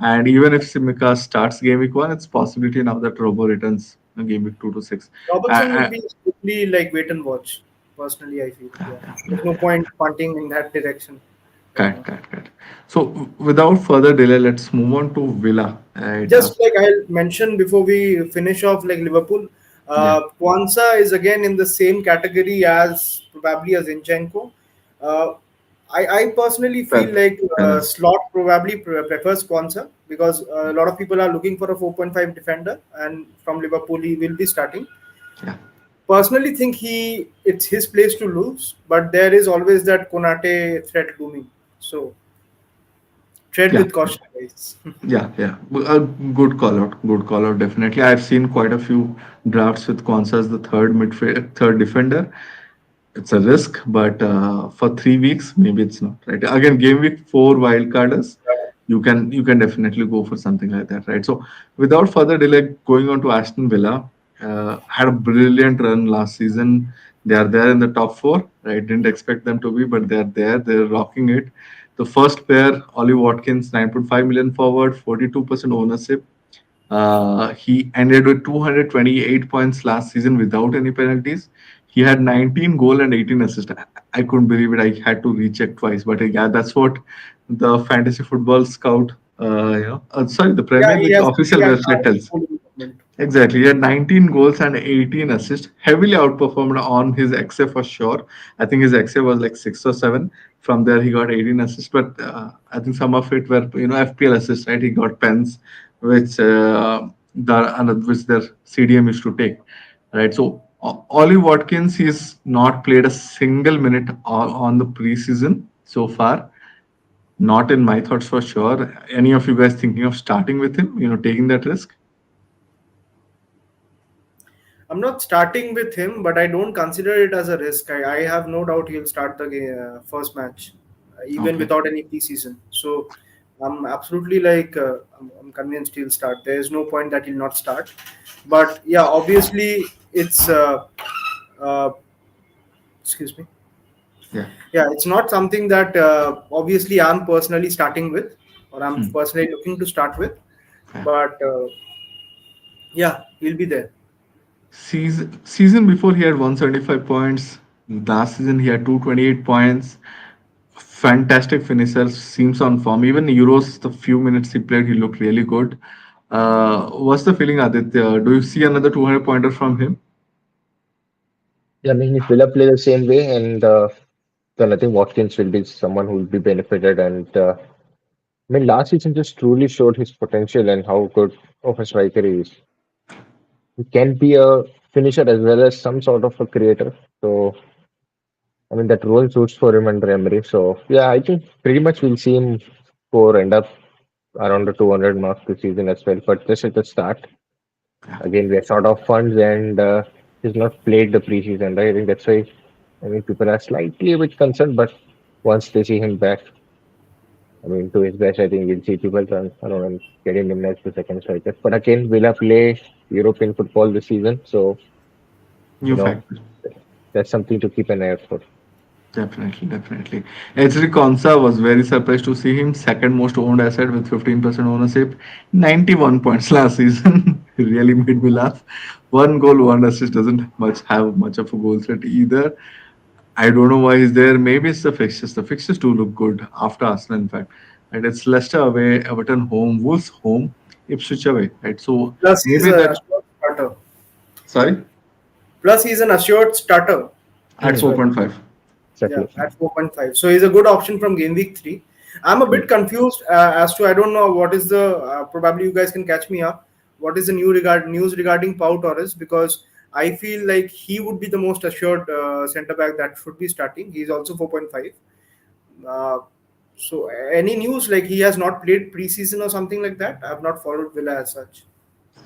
and even if Simika starts game week 1, it's possibility now that Robo returns game week 2 to 6. Robertson will Uh, be strictly like wait and watch. Personally, I feel yeah. There's no point punting in that direction right Correct, now. correct, correct. So without further delay, let's move on to Villa. Right? Just like I'll mention before we finish off, like Liverpool, Yeah. Kwanzaa is again in the same category as probably as Zinchenko. Uh, I personally feel Fair, like fair enough. Slot probably prefers Kwanzaa because a lot of people are looking for a 4.5 defender, and from Liverpool he will be starting. Yeah. Personally, think it's his place to lose, but there is always that Konate threat looming. So tread Yeah. with caution, guys. Yeah, yeah. A good call out. Good call out. Definitely. I've seen quite a few drafts with Konsa as the third defender. It's a risk, but for 3 weeks, maybe it's not right. Again, game week 4 wildcarders, you can definitely go for something like that, right? So, without further delay, going on to Aston Villa, had a brilliant run last season. They are there in the top four, right? Didn't expect them to be, but they're there. They're rocking it. The first pair, Ollie Watkins, 9.5 million forward, 42% ownership. He ended with 228 points last season without any penalties. He had 19 goal and 18 assists. I couldn't believe it. I had to recheck twice, but yeah, that's what the fantasy football scout, sorry, the Yeah, Premier he League has official brilliant website tells. full development. Exactly. He had 19 goals and 18 assists, heavily outperformed on his XA for sure. I think his XA was like 6 or 7. From there, he got 18 assists, but I think some of it were, FPL assists, right? He got pens, which which their CDM used to take, right? So, Ollie Watkins, he's not played a single minute on the preseason so far. Not in my thoughts for sure. Any of you guys thinking of starting with him, taking that risk? I'm not starting with him, but I don't consider it as a risk. I have no doubt he'll start the first match, even Okay. without any preseason. So I'm absolutely like I'm convinced he'll start. There is no point that he'll not start. But yeah, obviously it's uh, excuse me. Yeah. Yeah, it's not something that obviously I'm personally starting with, or I'm Hmm. personally looking to start with. Yeah. But yeah, he'll be there. Season before he had 175 points. Last season he had 228 points. Fantastic finisher. Seems on form. Even Euros, the few minutes he played, he looked really good. What's the feeling, Aditya? Do you see another 200 pointer from him? Yeah, I mean, if Villa play the same way, and then I think Watkins will be someone who will be benefited. And I mean, last season just truly showed his potential and how good of a striker he is. He can be a finisher as well as some sort of a creator. So, I mean, that role suits for him under Emery. So, yeah, I think pretty much we'll see him end up around the 200 mark this season as well. But just at the start, again, we are short of funds and he's not played the preseason, right? I think that's why, I mean, people are slightly a bit concerned. But once they see him back, I mean, to his best, I think we'll see people run around and getting him as the second striker. But again, Villa play European football this season. So, you New know, factor. that's something to keep an eye out for. Definitely, definitely. Ezri Konsa was very surprised to see him second most owned asset with 15% ownership, 91 points last season. He really made me laugh. One goal, one assist doesn't much have much of a goal threat either. I don't know why he's there. Maybe it's the fixtures. The fixtures do look good after Arsenal, in fact. And it's Leicester away, Everton home, Wolves home, Ipswich away, right? So Plus, he's maybe a that. assured starter. Sorry, Plus, he's an assured starter at as well. 4.5. Yeah, Exactly. at 4.5. So he's a good option from game week 3. I'm a Hmm. bit confused as to I don't know what is the probably you guys can catch me up. What is the news regarding Pau Torres? Because I feel like he would be the most assured centre back that should be starting. He's also 4.5. Uh, so any news like he has not played preseason or something like that? I have not followed Villa as such.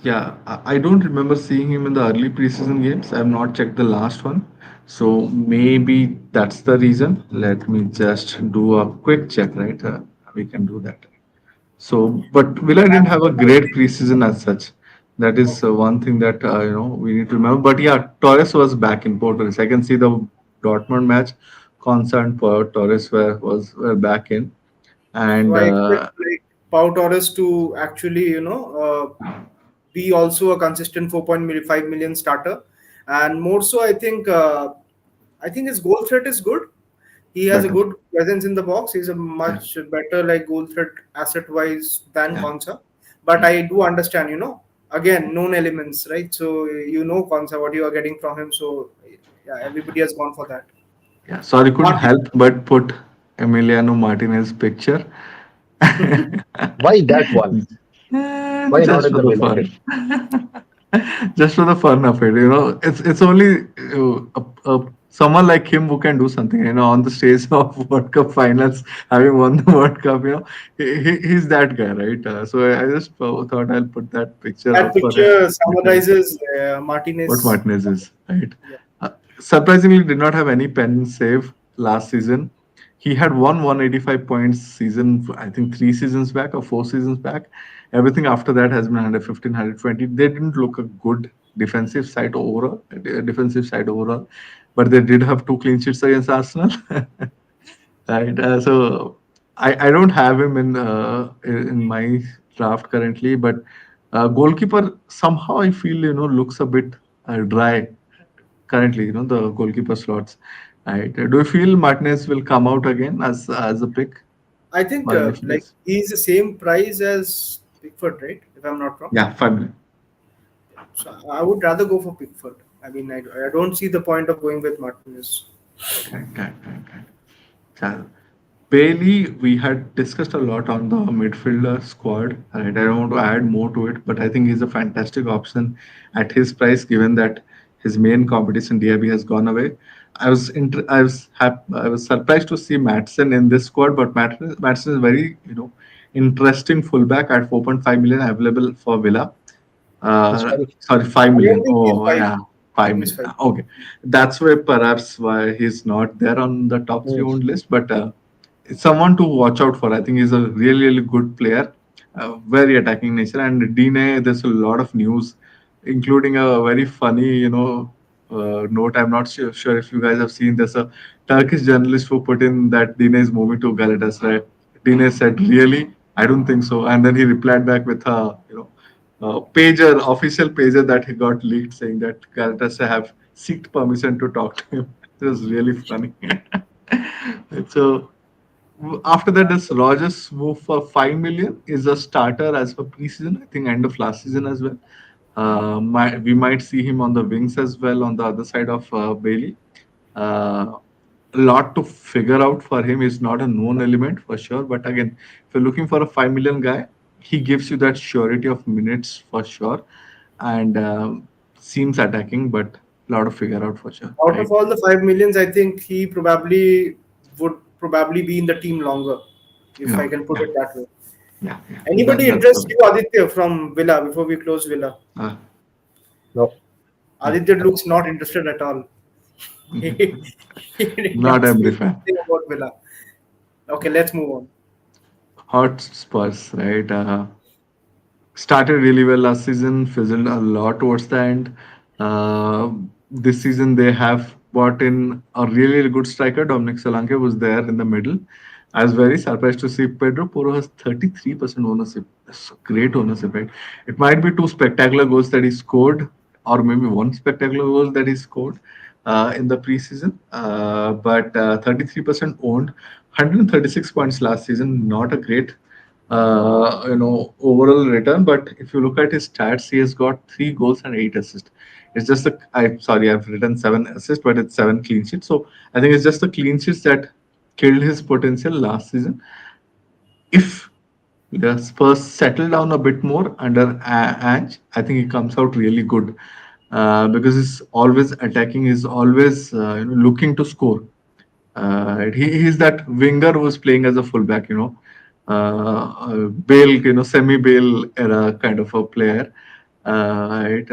Yeah, I don't remember seeing him in the early preseason games. I have not checked the last one. So maybe that's the reason. Let me just do a quick check, right? We can do that. So, but Villa didn't have a great preseason as such. That is Okay. one thing that we need to remember. But yeah, Torres was back in Porto. I can see the Dortmund match. Konsa and Torres were back in, So and I expect like Pau Torres to actually, be also a consistent 4.5 million starter, and more so, I think his goal threat is good. He has a better. good presence in the box. He's a Yeah, much better like goal threat asset wise than yeah, Konsa. But yeah. I do understand, again known elements, right? So Konsa what you are getting from him. So yeah, everybody has gone for that. Yeah, sorry, couldn't Martin. help but put Emiliano Martinez picture. Why that one? And Why not just in for the the main fun. offense? Just for the fun of it, it's only someone like him who can do something, on the stage of World Cup finals, having won the World Cup, he's that guy, right? So I just thought I'll put that picture That out for him. picture Because summarizes what Martinez. Martinez is, right? Yeah. Surprisingly, did not have any pen save last season. He had one 185 points season, I think 3 seasons back or 4 seasons back. Everything after that has been 115, 120. They didn't look a good defensive side overall, but they did have two clean sheets against Arsenal. Right. So I don't have him in my draft currently, but goalkeeper somehow I feel looks a bit dry currently. The goalkeeper slots. Right. Do you feel Martinez will come out again as a pick, I think or any like feelings? he's the same price as Pickford, right? If I'm not wrong. Yeah, 5 minutes. So I would rather go for Pickford. I mean, I don't see the point of going with Martinez. Correct, correct, correct, correct. Chal. Bailey, we had discussed a lot on the midfielder squad, and I don't want to add more to it, but I think he's a fantastic option at his price, given that his main competition DIB has gone away. I was surprised to see Matson in this squad, but Matson is very interesting fullback at 4.5 million available for Villa. He's very Sorry, 5 I don't million. think he's Oh, five. yeah, I 5 think he's million. five. Okay. That's where perhaps why he's not there on the top three mm, owned list, but it's someone to watch out for. I think he's a really, really good player, very attacking nature. And Dine, there's a lot of news, including a very funny, note. I'm not sure if you guys have seen. There's a Turkish journalist who put in that Dine is moving to Galatasaray. Dine said, "Really? I don't think so." And then he replied back with a, official pager that he got leaked saying that Galatasaray have seeked permission to talk to him. It was really funny. So after that, this Rogers move for 5 million is a starter as per preseason. I think end of last season as well. We might see him on the wings as well on the other side of Bailey. Uh, a lot to figure out for him is not a known element for sure. But again, if you're looking for a 5 million guy, he gives you that surety of minutes for sure, and seems attacking, but a lot of figure out for sure, Out of right? all the 5 millions, I think he probably would probably be in the team longer, if I Yeah, can put yeah, it that way. yeah, yeah. Anybody That's interest the you, Aditya, from Villa before we close Villa? uh, no. Aditya looks not interested at all. He did not not every speak fan. anything about Villa. Okay, let's move on. Hot Spurs, right? Started really well last season, fizzled a lot towards the end. Uh, this season they have bought in a really, really good striker. Dominic Solanke was there in the middle. I was very surprised to see Pedro Porro has 33% ownership. That's great ownership, right? It might be two spectacular goals that he scored, or maybe one spectacular goal that he scored in the preseason. But 33% owned, 136 points last season. Not a great overall return. But if you look at his stats, he has got 3 goals and 8 assists. It's just the I sorry, I've written 7 assists, but it's 7 clean sheets. So I think it's just the clean sheets that killed his potential last season. If the Spurs settle down a bit more under Ange, I think he comes out really good because he's always attacking, he's always looking to score. He's that winger who's playing as a fullback, Bale, semi Bale era kind of a player. Right,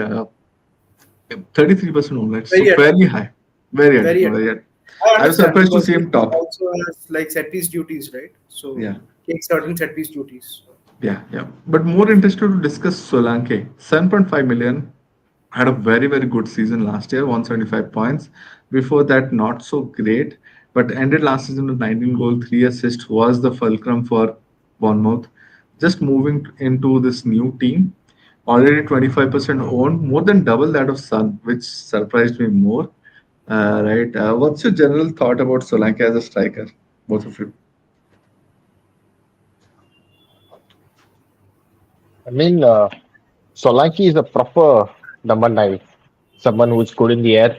33% own, right? So Very fairly attacking. high, very Very attacking, attacking. very. I I was understand surprised to because see he him top. also has like set piece duties, right? So Yeah. takes certain set piece duties. Yeah, yeah. But more interested to discuss Solanke. 7.5 million, had a very, very good season last year, 175 points. Before that, not so great, but ended last season with 19 goals, 3 assists, was the fulcrum for Bournemouth. Just moving into this new team, already 25% owned, more than double that of Sun, which surprised me more. Right. What's your general thought about Solanke as a striker, both of you? I mean, Solanke is a proper number 9, someone who's good in the air,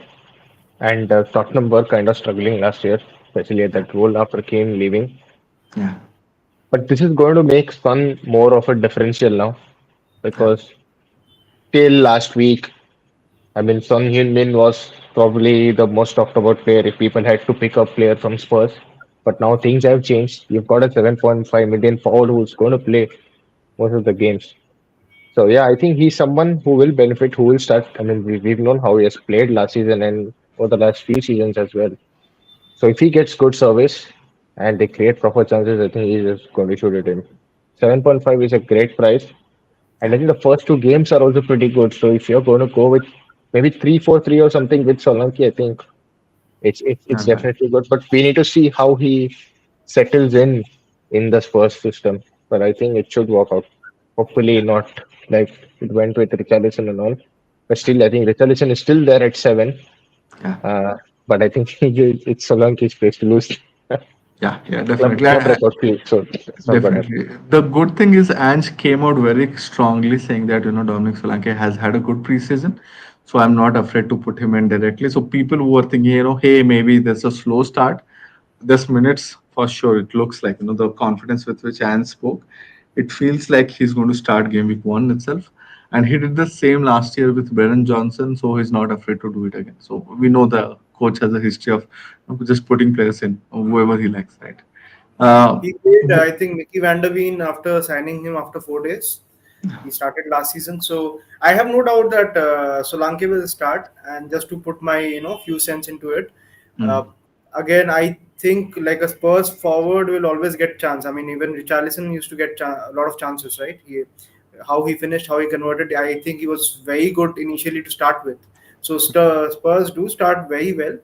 and Tottenham were kind of struggling last year, especially at that role after Kane leaving. Yeah, But this is going to make Son more of a differential now yeah, because till last week, I mean, Son Heung-min was probably the most talked about player if people had to pick a player from Spurs. But now things have changed. You've got a 7.5 million forward who's going to play most of the games. So yeah, I think he's someone who will benefit, who will start. I mean, we've known how he has played last season and for the last few seasons as well. So if he gets good service and they create proper chances, I think he's just going to shoot it in. 7.5 is a great price. And I yeah. think the first two games are also pretty good. So if you're going to go with maybe 3-4-3 or something with Solanke, I think it's Uh, definitely good. But we need to see how he settles in the Spurs system. But I think it should work out. Hopefully not like it went with Richarlison and all. But still, I think Richarlison is still there at 7. yeah. Uh, but I think it's Solanke's place to lose. Yeah, yeah, club definitely. club record too, so it's not gonna happen. Definitely. The good thing is Ange came out very strongly saying that, Dominic Solanke has had a good preseason. So I'm not afraid to put him in directly. So people who are thinking, hey, maybe there's a slow start, this minutes for sure. It looks like, the confidence with which Ange spoke. It feels like he's going to start game week 1 itself. And he did the same last year with Brennan Johnson, so he's not afraid to do it again. So we know the coach has a history of just putting players in, whoever he likes, right? Uh, He played, I think, Mickey Van der Veen after signing him after 4 days. He started last season, so I have no doubt that Solanke will start. And just to put my few cents into it, uh, mm, again, I think like a Spurs forward will always get chance. I mean, even Richarlison used to get a lot of chances, right? How he finished, how he converted. I think he was very good initially to start with. So Spurs do start very well.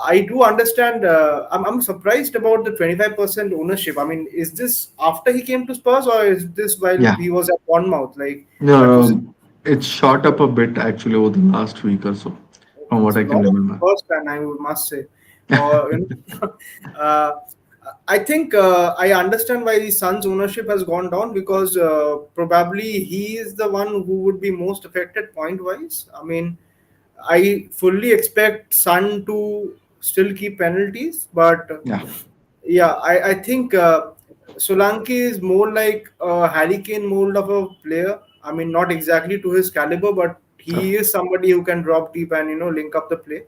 I do understand. I'm surprised about the 25% ownership. I mean, is this after he came to Spurs or is this while yeah. he was at Bournemouth? Like that was It's shot up a bit actually over the last week or so, from what it's a I can lot of remember. first fan, I must say. Or uh, I think I understand why the Suns' ownership has gone down because probably he is the one who would be most affected point wise. I mean, I fully expect Sun to still keep penalties, but Yeah. yeah, I think Solanke is more like a Harry Kane mold of a player. I mean, not exactly to his caliber, but So, he is somebody who can drop deep and link up the play.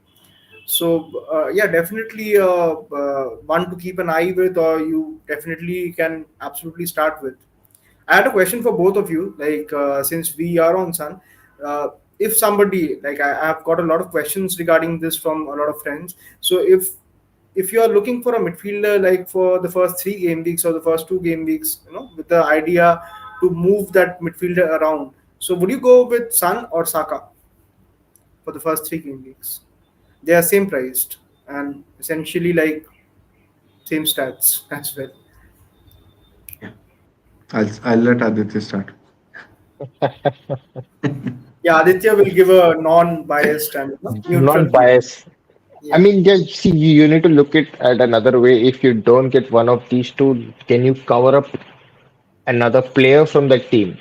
So yeah, definitely one to keep an eye with, or you definitely can absolutely start with. I had a question for both of you. Like since we are on Sun, uh, if somebody like I have got a lot of questions regarding this from a lot of friends. So if you are looking for a midfielder like for the first 3 game weeks or the first 2 game weeks, with the idea to move that midfielder around, so would you go with Sun or Saka for the first 3 game weeks? They are same priced and essentially like same stats as well. Yeah, I'll let Aditya start. Yeah, Aditya will give a non-biased and neutral view. Non-bias. I Yeah, mean, just see, you need to look it at another way. If you don't get one of these two, can you cover up another player from that team?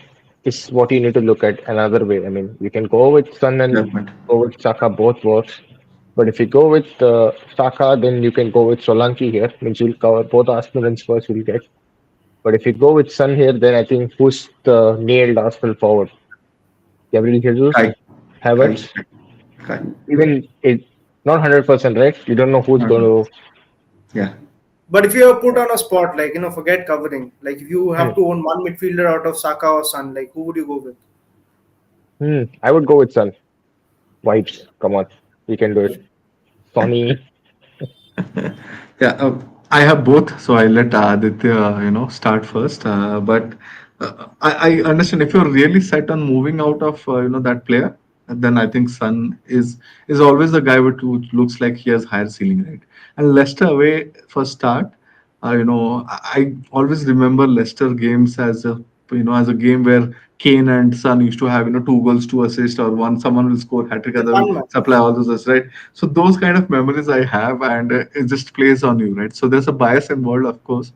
Is what you need to look at another way. I mean, you can go with Sun and Definitely. go with Saka, both works. But if you go with Saka, then you can go with Solanke here. Means you'll cover both Arsenal and Spurs will get. But if you go with Sun here, then I think who's the nailed Arsenal forward? Gabriel Kai, Jesus, Kai, Havertz. Kai. Even it not 100%, right? You don't know who's going Mhm. to. Yeah. but if you are put on a spot, like forget covering. Like if you Hmm, have to own one midfielder out of Saka or Son, like who would you go with? I would go with Sun. Vibes. Come on. We can do it. Sonny. Yeah, I have both, so I let Aditya, start first. But I understand if you're really set on moving out of, that player, then I think Sun is always the guy who looks like he has higher ceiling, right? And Leicester away for start, I always remember Leicester games as a game where Kane and Son used to have 2 goals, 2 assists, or one someone will score hat trick, The other will fun match. supply all those assists, right? So those kind of memories I have, and it just plays on you, right? So there's a bias involved, of course.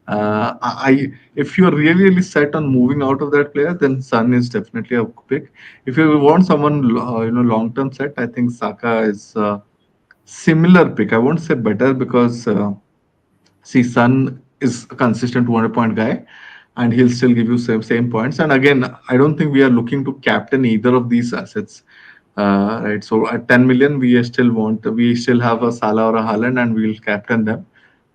If you're really set on moving out of that player, then Son is definitely a pick. If you want someone, long term set, I think Saka is a similar pick. I won't say better because. See, Sun is a consistent 200-point guy, and he'll still give you same points. And again, I don't think we are looking to captain either of these assets, right? So at 10 million, we still have a Salah or a Haaland, and we'll captain them.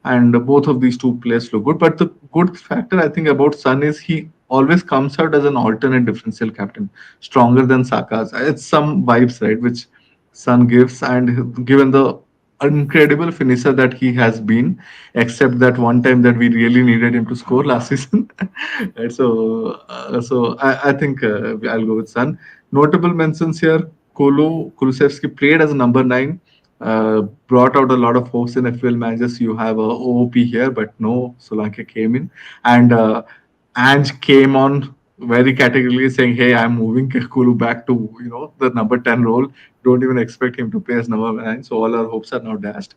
And both of these two players look good. But the good factor I think about Sun is he always comes out as an alternate differential captain, stronger than Saka's. It's some vibes, right, which Sun gives, and given the incredible finisher that he has been, except that one time that we really needed him to score last season. Right, so I think I'll go with Sun. Notable mentions here: Kulusevski played as a number 9, brought out a lot of hopes in FPL matches. You have a OOP here, but no, Solanke came in, and Ange came on very categorically saying, "Hey, I'm moving Kulu back to the number 10 role. Don't even expect him to play as number 9." So all our hopes are now dashed.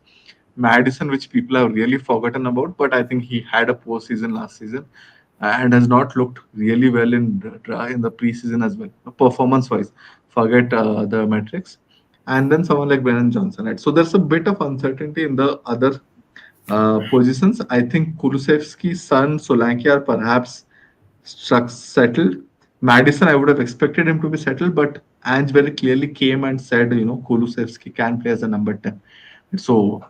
Madison, which people have really forgotten about, but I think he had a poor season last season and has not looked really well in the preseason as well, performance wise. Forget the metrics. And then someone like Brennan Johnson. Right? So there's a bit of uncertainty in the other positions. I think Kulusevski's son Solanke are perhaps struck settled. Madison, I would have expected him to be settled, but Ange very clearly came and said, Kulusevski can play as a number 10. So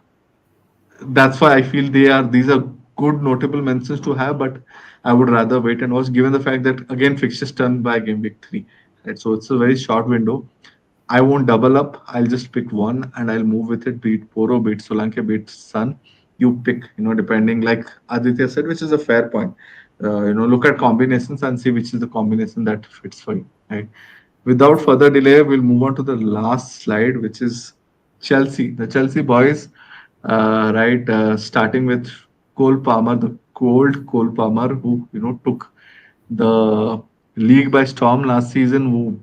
that's why I feel these are good notable mentions to have, but I would rather wait and watch given the fact that again fixtures turn by game week 3. Right. So it's a very short window. I won't double up. I'll just pick one and I'll move with it. Beat Poro, beat Solanke, beat Sun. You pick, depending like Aditya said, which is a fair point. Look at combinations and see which is the combination that fits for you. Right. Without further delay, we'll move on to the last slide, which is Chelsea. The Chelsea boys, right, starting with Cole Palmer, the cold Cole Palmer, who took the league by storm last season, who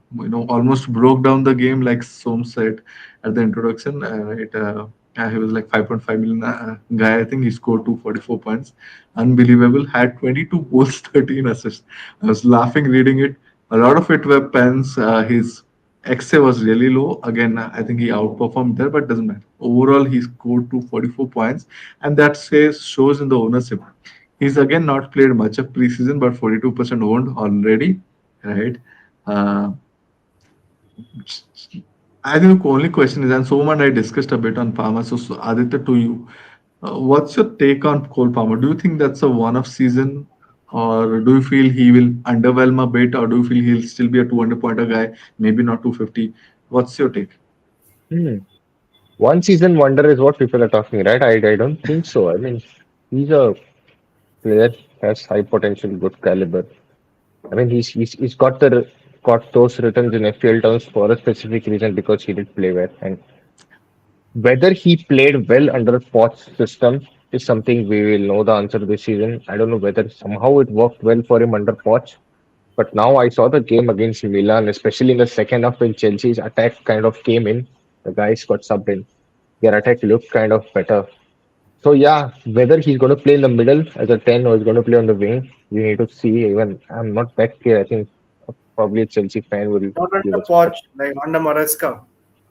almost broke down the game, like Som said at the introduction. Right, he was like 5.5 million guy. I think he scored 244 points. Unbelievable. Had 22 goals, 13 assists. I was laughing reading it. A lot of it were pens. His XA was really low. Again, I think he outperformed there, but doesn't matter. Overall, he scored 244 points, and that shows in the ownership. He's again not played much of preseason, but 42% owned already, right? Uh, I think the only question is, and Soma and I discussed a bit on Palmer. So Aditya, to you, what's your take on Cole Palmer? Do you think that's a one-off season, or do you feel he will underwhelm a bit, or do you feel he'll still be a 200-pointer guy, maybe not 250? What's your take? Hmm. One season wonder is what people are talking, right? I don't think so. I mean, he's a player has high potential, good caliber. I mean, he's got those returns in FPL terms for a specific reason because he did play well. And Whether he played well under Poch's system is something we will know the answer this season. I don't know whether somehow it worked well for him under Poch, but now I saw the game against Milan, especially in the second half when Chelsea's attack kind of came in. The guys got subbed in. Their attack looked kind of better. So yeah, whether he's going to play in the middle as a 10 or he's going to play on the wing, we need to see. Even I'm not that clear. I think probably a Chelsea fan will Not give under us. Poch, like under Maresca.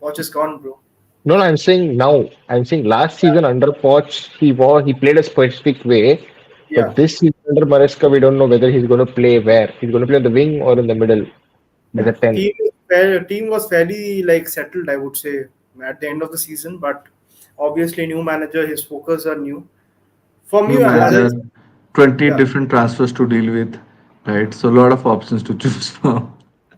Poch is gone, bro. No, no, I'm saying now. I'm saying last season under Poch, he played a specific way, Yeah. but this season under Maresca, we don't know whether he's going to play where. He's going to play on the wing or in the middle as a Yeah. 10. Team was fairly like settled, I would say, at the end of the season. But obviously, new manager, his focus are new. For me, New as I, manager, 20 yeah, different transfers to deal with, right? So a lot of options to choose from.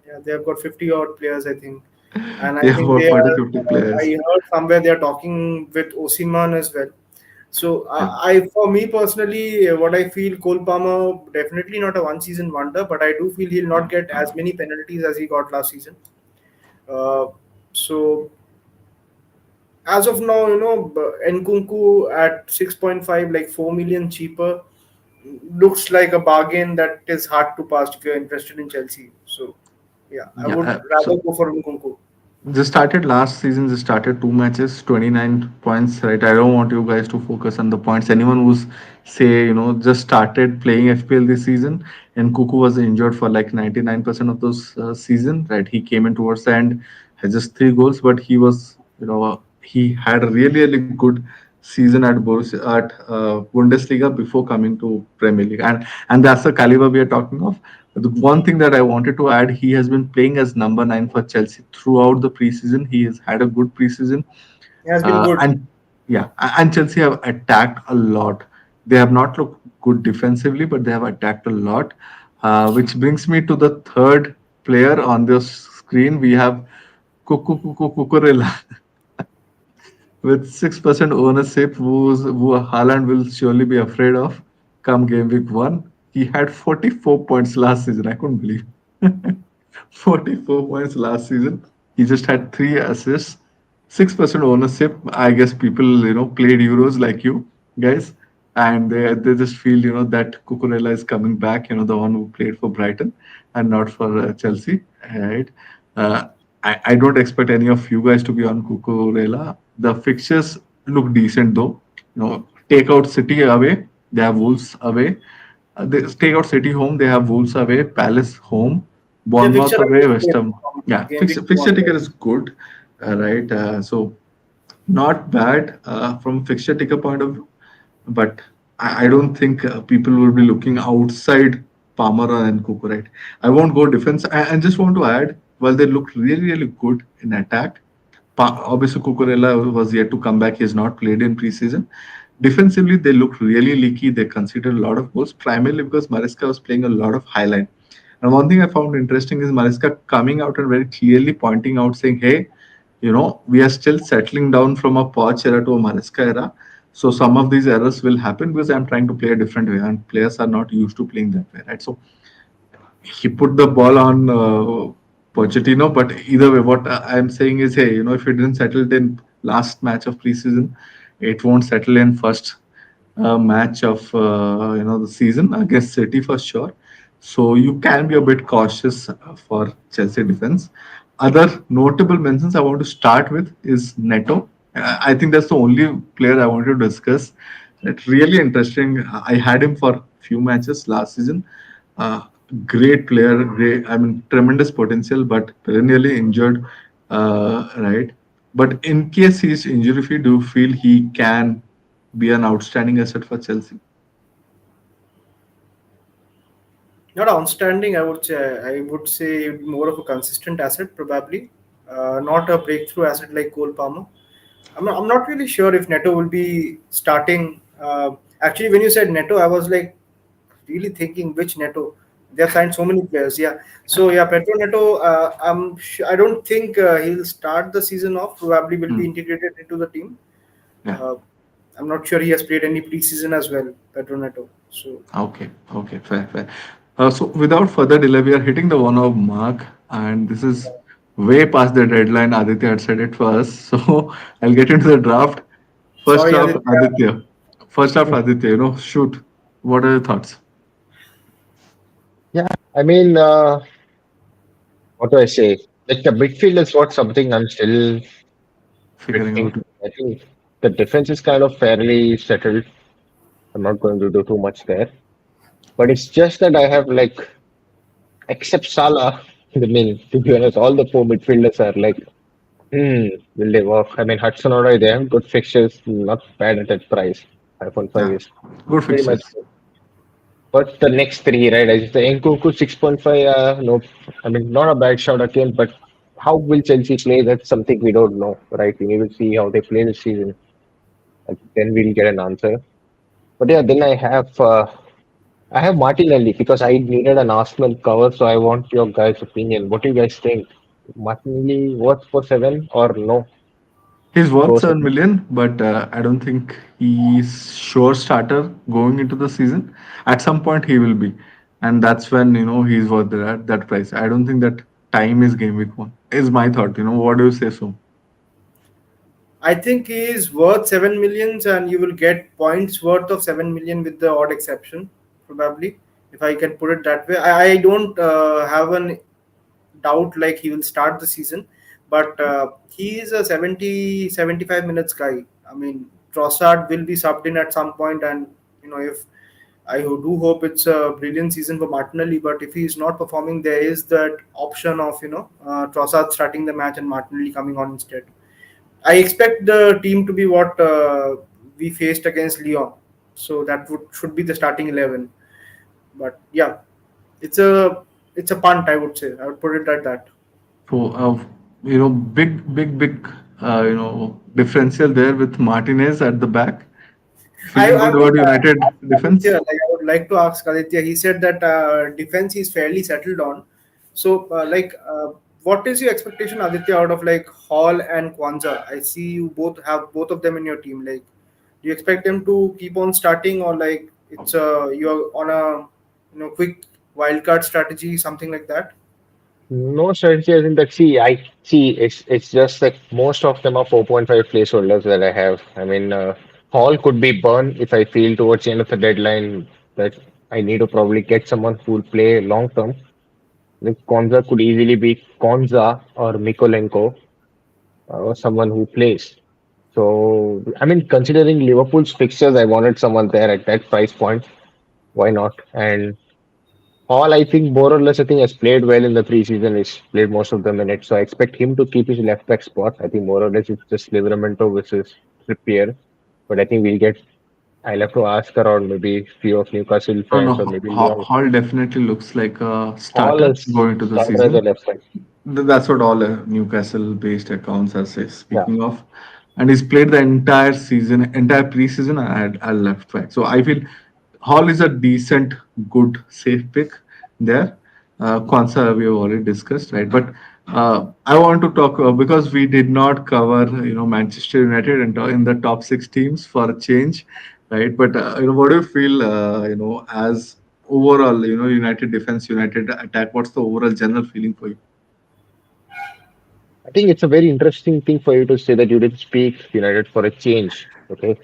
yeah, they have got 50 odd players, I think, and I Yeah, think about they 40, are. 50 I players. heard somewhere they are talking with Osimhen as well. So Yeah. for me personally, what I feel, Cole Palmer definitely not a one season wonder, but I do feel he'll not get as many penalties as he got last season. Uh, so as of now, Nkunku at 6.5, like 4 million cheaper, looks like a bargain that is hard to pass if you're interested in Chelsea. So yeah, I Yeah. would So rather go for Nkunku. just started last season, just started two matches, 29 points, right? I don't want you guys to focus on the points. Anyone who's say, just started playing FPL this season and Kuku was injured for like 99% of those season, right? He came in towards the end, had just three goals, but he was, he had a really, really good season at Bundesliga before coming to Premier League. And that's the caliber we are talking of. The one thing that I wanted to add, he has been playing as number nine for Chelsea throughout the preseason. He has had a good preseason, He has been good. and yeah, and Chelsea have attacked a lot. They have not looked good defensively, but they have attacked a lot. Which brings me to the third player on this screen. We have Cucurella with 6% ownership, who Haaland will surely be afraid of come game week one. He had 44 points last season. I couldn't believe 44 points last season. He just had three assists, 6% ownership. I guess people, played Euros like you guys, and they just feel, that Cucurella is coming back, the one who played for Brighton and not for Chelsea, right? Uh, I don't expect any of you guys to be on Cucurella. The fixtures look decent though. Take out City away, they have Wolves away. They take out City home, they have Wolves away, Palace home, The fixture Bournemouth away, is West good Ham. from Yeah, game week two fixture ticket onwards. is good, right? So not bad from fixture ticker point of view, but I don't think people will be looking outside Palmer and Kuku, right? I won't go defense. I just want to add, while they looked really, really good in attack, obviously Cucurella was yet to come back. He has not played in preseason. Defensively, they looked really leaky. They conceded a lot of goals, primarily because Maresca was playing a lot of high line. And one thing I found interesting is Maresca coming out and very clearly pointing out, saying, "Hey, we are still settling down from a Poch era to a Maresca era. So some of these errors will happen because I'm trying to play a different way, and players are not used to playing that way, right?" So he put the ball on Pochettino. But either way, what I'm saying is, hey, if it didn't settle in last match of preseason, it won't settle in first match of the season against City for sure. So you can be a bit cautious for Chelsea defense. Other notable mentions I want to start with is Neto. I think that's the only player I wanted to discuss. It's really interesting. I had him for few matches last season. Uh, Great player, great. I mean, tremendous potential, but perennially injured, right? But in case he's injury free, do you feel he can be an outstanding asset for Chelsea? Not outstanding, I would say. I would say more of a consistent asset, probably. Not a breakthrough asset like Cole Palmer. I'm not really sure if Neto will be starting. Actually, when you said Neto, I was like really thinking which Neto. They have signed so many players. Yeah. So yeah, Petro Neto. I don't think he'll start the season off. Probably will be Hmm. integrated into the team. Yeah. Uh, I'm not sure he has played any preseason as well, Petro Neto. So Okay. Okay. Fair. Fair. So without further delay, we are hitting the 1 hour mark, and this is way past the deadline. Aditya had said it first. So I'll get into the draft. First Sorry, draft, Aditya. Aditya. First draft, Aditya. Shoot. What are your thoughts? Yeah, I mean, what do I say? Like the midfield is what something I'm still Figuring drifting out. to. I think the defense is kind of fairly settled. I'm not going to do too much there. But it's just that I have like, except Salah, I mean, to be honest, all the four midfielders are like, will they work? I mean, Hudson Odoi, they have good fixtures, not bad at that price. 5.5 Yeah. is Good pretty much fixtures. good. But the next three, right? As the Nkunku 6.5, no, I mean, not a bad shot again, but how will Chelsea play? That's something we don't know, right? We need to see how they play this season. And then we'll get an answer. But yeah, then I have Martinelli because I needed an Arsenal cover, so I want your guys' opinion. What do you guys think? Martinelli worth for seven or no? He's worth Goes 7 million, but I don't think he's sure starter going into the season. At some point, he will be, and that's when he's worth that price. I don't think that time is game week one. Is my thought. What do you say, so? I think he is worth 7 millions, and you will get points worth of 7 million with the odd exception, probably, if I can put it that way. I don't have an doubt like he will start the season, but he is a 70-75 minutes guy. I mean, Trossard will be subbed in at some point, and if I do hope it's a brilliant season for Martinelli, but if he is not performing, there is that option of Trossard starting the match and Martinelli coming on instead. I expect the team to be what we faced against Lyon, so that should be the starting 11. But yeah, it's a punt. I would say I would put it at that. So, big, differential there with Martinez at the back. Feeling I good would about United ask defense. Aditya, like I would like to ask Aditya. He said that defense is fairly settled on. So, what is your expectation, Aditya, out of like Hall and Kwanzaa? I see you both have both of them in your team. Like, do you expect them to keep on starting, or like it's you're on a quick wildcard strategy, something like that? no strategy as in that. See, I see it's just that most of them are 4.5 placeholders that I have. I mean, Hall could be burned if I feel towards the end of the deadline that I need to probably get someone who will play long term. Like Konza could easily be Konza or Mikolenko, or someone who plays. So, I mean, considering Liverpool's fixtures, I wanted someone there at that price point. Why not? And Hall, I think more or less, I think has played well in the preseason. He's played most of the minutes, so I expect him to keep his left back spot. I think more or less it's just Livramento versus Trippier, but I think we'll get. I'll have to ask around maybe few of Newcastle No, no. fans or maybe Leon. Hall definitely looks like a Hall starter is going into the starter as a season. left back. That's what all Newcastle-based accounts are Yeah. speaking of, and he's played the entire season, entire preseason at left back. So I feel Hall is a decent, good, safe pick there. Kwanzaa we have already discussed, right? But I want to talk because we did not cover, Manchester United in the top six teams for a change, right? But what do you feel, as overall, United defense, United attack? What's the overall general feeling for you? I think it's a very interesting thing for you to say that you didn't speak United for a change. Okay.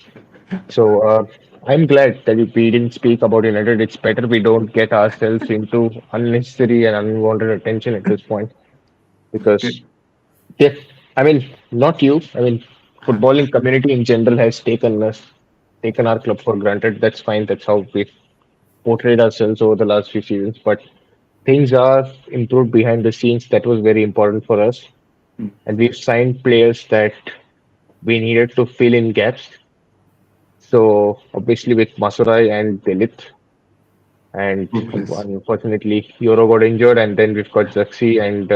So I'm glad that we didn't speak about United. It's better we don't get ourselves into unnecessary and unwanted attention at this point Okay. because they, I mean, not you. I mean, footballing community in general has taken our club for granted. That's fine. That's how we've portrayed ourselves over the last few seasons. But things are improved behind the scenes. That was very important for us. And we've signed players that we needed to fill in gaps. So obviously with Masurai and Dalit, and Good place. unfortunately Euro got injured, and then we've got Zaxi, and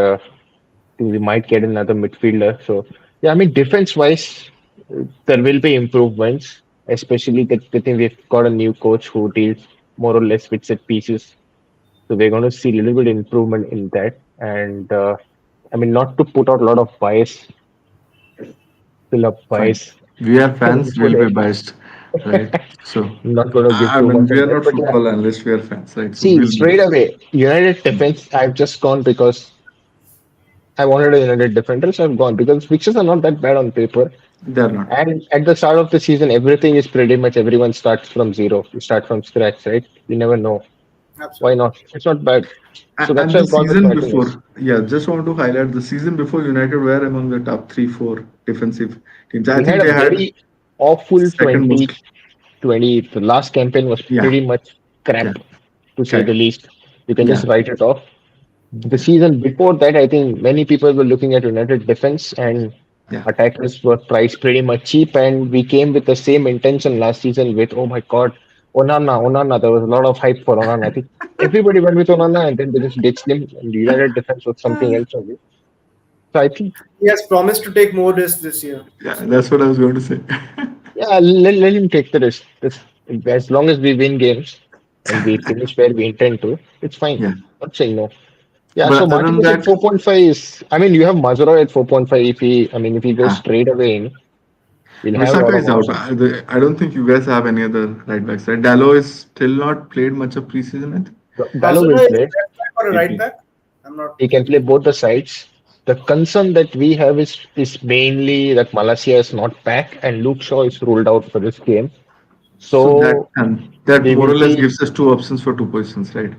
think we might get another midfielder. So yeah, I mean defense wise, there will be improvements, especially that I think we've got a new coach who deals more or less with set pieces. So we're going to see a little bit improvement in that, and I mean not to put out a lot of bias, fill up Fine. bias. We are fans, we'll be Today. biased, right? So, I'm not going to give I too mean, much we on are that, not but yeah. football analysts, we are fans, right? So, See, we'll be. straight away, United defense, I've just gone because I wanted a United defender, so I've gone because fixtures are not that bad on paper. They're not. And at the start of the season, everything is pretty much everyone starts from zero. You start from scratch, right? You never know. Why Absolutely. not? It's not bad. So that's And why the I've gone with season Martinez. before, yeah, just want to highlight the season before United were among the top three, four defensive teams. I We had think a they had very awful second most. 2020. The last campaign was Yeah, pretty much crap, yeah, to say the correct. least. You can just Yeah, write it off. The yeah, season before that, I think many people were looking at United defense and yeah. attackers were priced pretty much cheap. And we came with the same intention last season with, oh my God, Onana, Onana. There was a lot of hype for Onana. I think everybody went with Onana and then they just ditched him. And United defense was something else only. So I think, He has promised to take more risks this year. Yeah, So that's what I was going to say. yeah, let him take the risk. As long as we win games and we finish where we intend to, it's fine. Yeah, Not saying no. Yeah, so but other than Martinez at that, 4.5 is, I mean, you have Mazura at 4.5. If he goes yeah. straight away in, we'll have a Misaka lot of is out. options. I don't think you guys have any other right backs, right? Dallo is still not played much of preseason, I think. Dallo will Mazura is a play. left back or a right Maybe. back? I'm not He can clear. play both the sides. The concern that we have is mainly that Malasia is not back and Luke Shaw is ruled out for this game. So that So that we more will or less see gives us two options for two positions, right?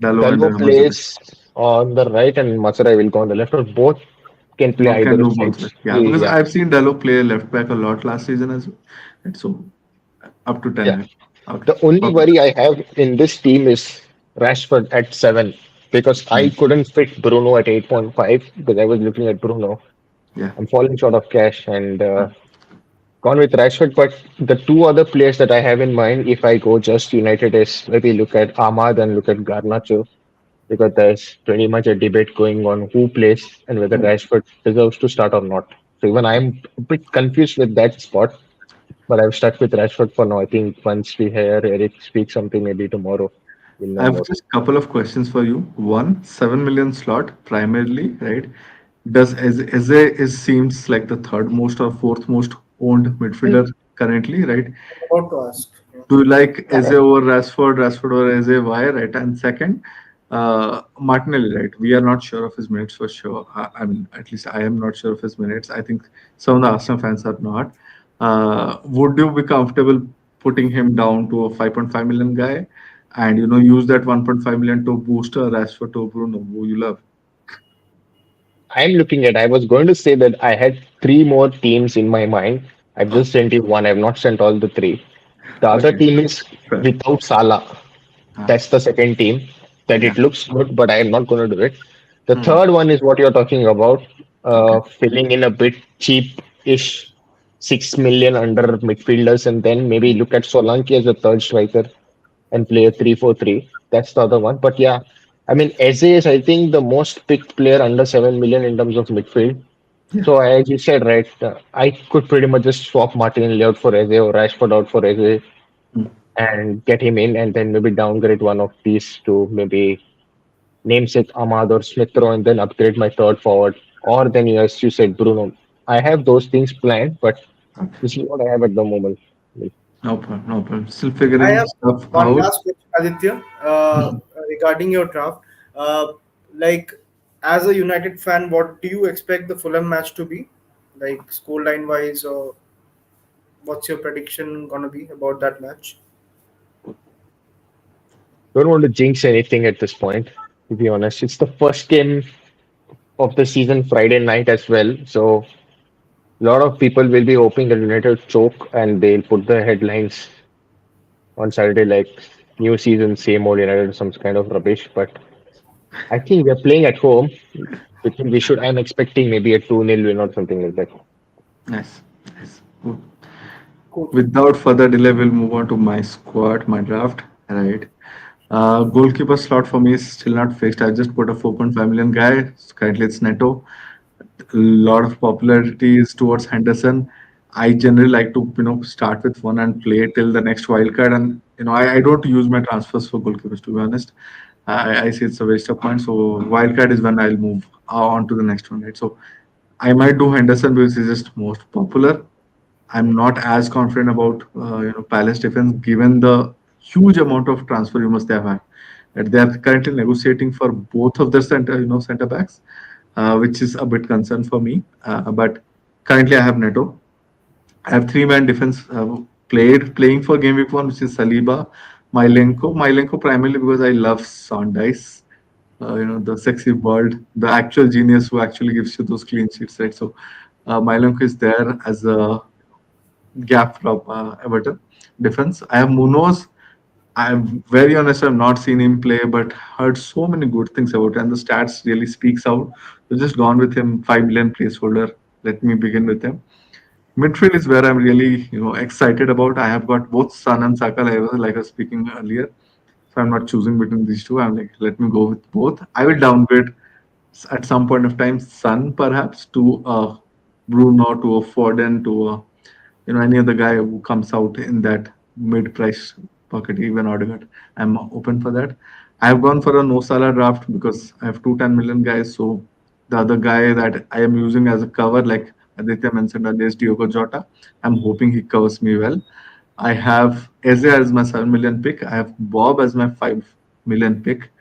Dallo and Dallo Mazur. plays on the right and Matsurai will go on the left, or both can play Can either do both, sides. right? Yeah, because Yeah, I've seen Dallo play left back a lot last season as well. And so up to 10. yeah. Right? Okay, The only perfect. worry I have in this team is Rashford at 7 because I Mm. couldn't fit Bruno at 8.5 because I was looking at Bruno. Yeah. I'm falling short of cash and Mm. gone with Rashford. But the two other players that I have in mind, if I go just United, is maybe look at Ahmad and look at Garnacho because there's pretty much a debate going on who plays and whether Rashford deserves to start or not. So even I'm a bit confused with that spot. But I've stuck with Rashford for now. I think once we hear Eric speak something, maybe tomorrow, we'll I know have more. just a couple of questions for you. One, 7 million slot primarily, right? Does Eze is seems like the third most or fourth most owned midfielder currently, right? I'm about to ask. Yeah. Do you like Eze Yeah, over Rashford, Rashford over Eze? Why, right? And second, Martinelli, right? We are not sure of his minutes for sure. I mean, at least I am not sure of his minutes. I think some of the Arsenal fans are not. Would you be comfortable putting him down to a 5.5 million guy and use that 1.5 million to boost a Rashford to Bruno, who you love? I'm looking at. I was going to say that I had three more teams in my mind. I've just Okay, sent you one. I've not sent all the three. The other okay, team is fair. without Salah. Uh, That's the second team. That yeah. it looks good, but I am not going to do it. The Hmm. third one is what you're talking about, Okay. filling in a bit cheap-ish 6 million under midfielders, and then maybe look at Solanke as a third striker and play a 3-4-3. That's the other one. But yeah, I mean, Eze is, I think, the most picked player under 7 million in terms of midfield. Yeah. So, as you said, right, I could pretty much just swap Martinelli out for Eze or Rashford out for Eze Hmm. and get him in, and then maybe downgrade one of these to maybe namesake Ahmad or Smith Rowe, and then upgrade my third forward. Or then, as you said, Bruno. I have those things planned, but Okay. this is what I have at the moment. No problem. No problem. Still I figuring have stuff one out. last question, Aditya, Mhm. regarding your draft. Like, as a United fan, what do you expect the Fulham match to be? Like, scoreline wise, or what's your prediction gonna be about that match? Don't want to jinx anything at this point, to be honest. It's the first game of the season Friday night as well. So a lot of people will be hoping that United choke and they'll put the headlines on Saturday like new season, same old United, some kind of rubbish. But I think we're playing at home. I think we should. I'm expecting maybe a 2-0 win or something like that. Nice. Nice. Good. Cool. Without further delay, we'll move on to my squad, my draft. Right. Goalkeeper slot for me is still not fixed. I just put a 4.5 million guy. Currently, it's Neto. A lot of popularity is towards Henderson. I generally like to start with one and play till the next wild card. And I don't use my transfers for goalkeepers, to be honest. I see it's a waste of time. So wild card is when I'll move on to the next one, right? So I might do Henderson because he's just most popular. I'm not as confident about Palace defense given the huge amount of transfer rumors they have had. And they are currently negotiating for both of their center backs. which is a bit concern for me. But currently, I have Neto. I have three-man defense playing for game week one, which is Saliba, Mylenko primarily because I love Sondice. The sexy bird, the actual genius who actually gives you those clean sheets, right? So Mylenko is there as a gap from Everton defense. I have Munoz. I'm very honest, I've not seen him play, but heard so many good things about it, and the stats really speaks out. So just gone with him, 5 million placeholder. Let me begin with him. Midfield is where I'm really, excited about. I have got both Sun and Saka, like I was speaking earlier. So I'm not choosing between these two. I'm like, let me go with both. I will downgrade at some point of time Sun perhaps to Bruno, to a Foden, to a any other guy who comes out in that mid-price pocket, even Odegaard. I'm open for that. I've gone for a no Salah draft because I have two 10 million guys. So the other guy that I am using as a cover, like Aditya mentioned earlier, is Diogo Jota. I'm hoping he covers me well. I have Eze as my 7 million pick. I have Bob as my 5 million pick.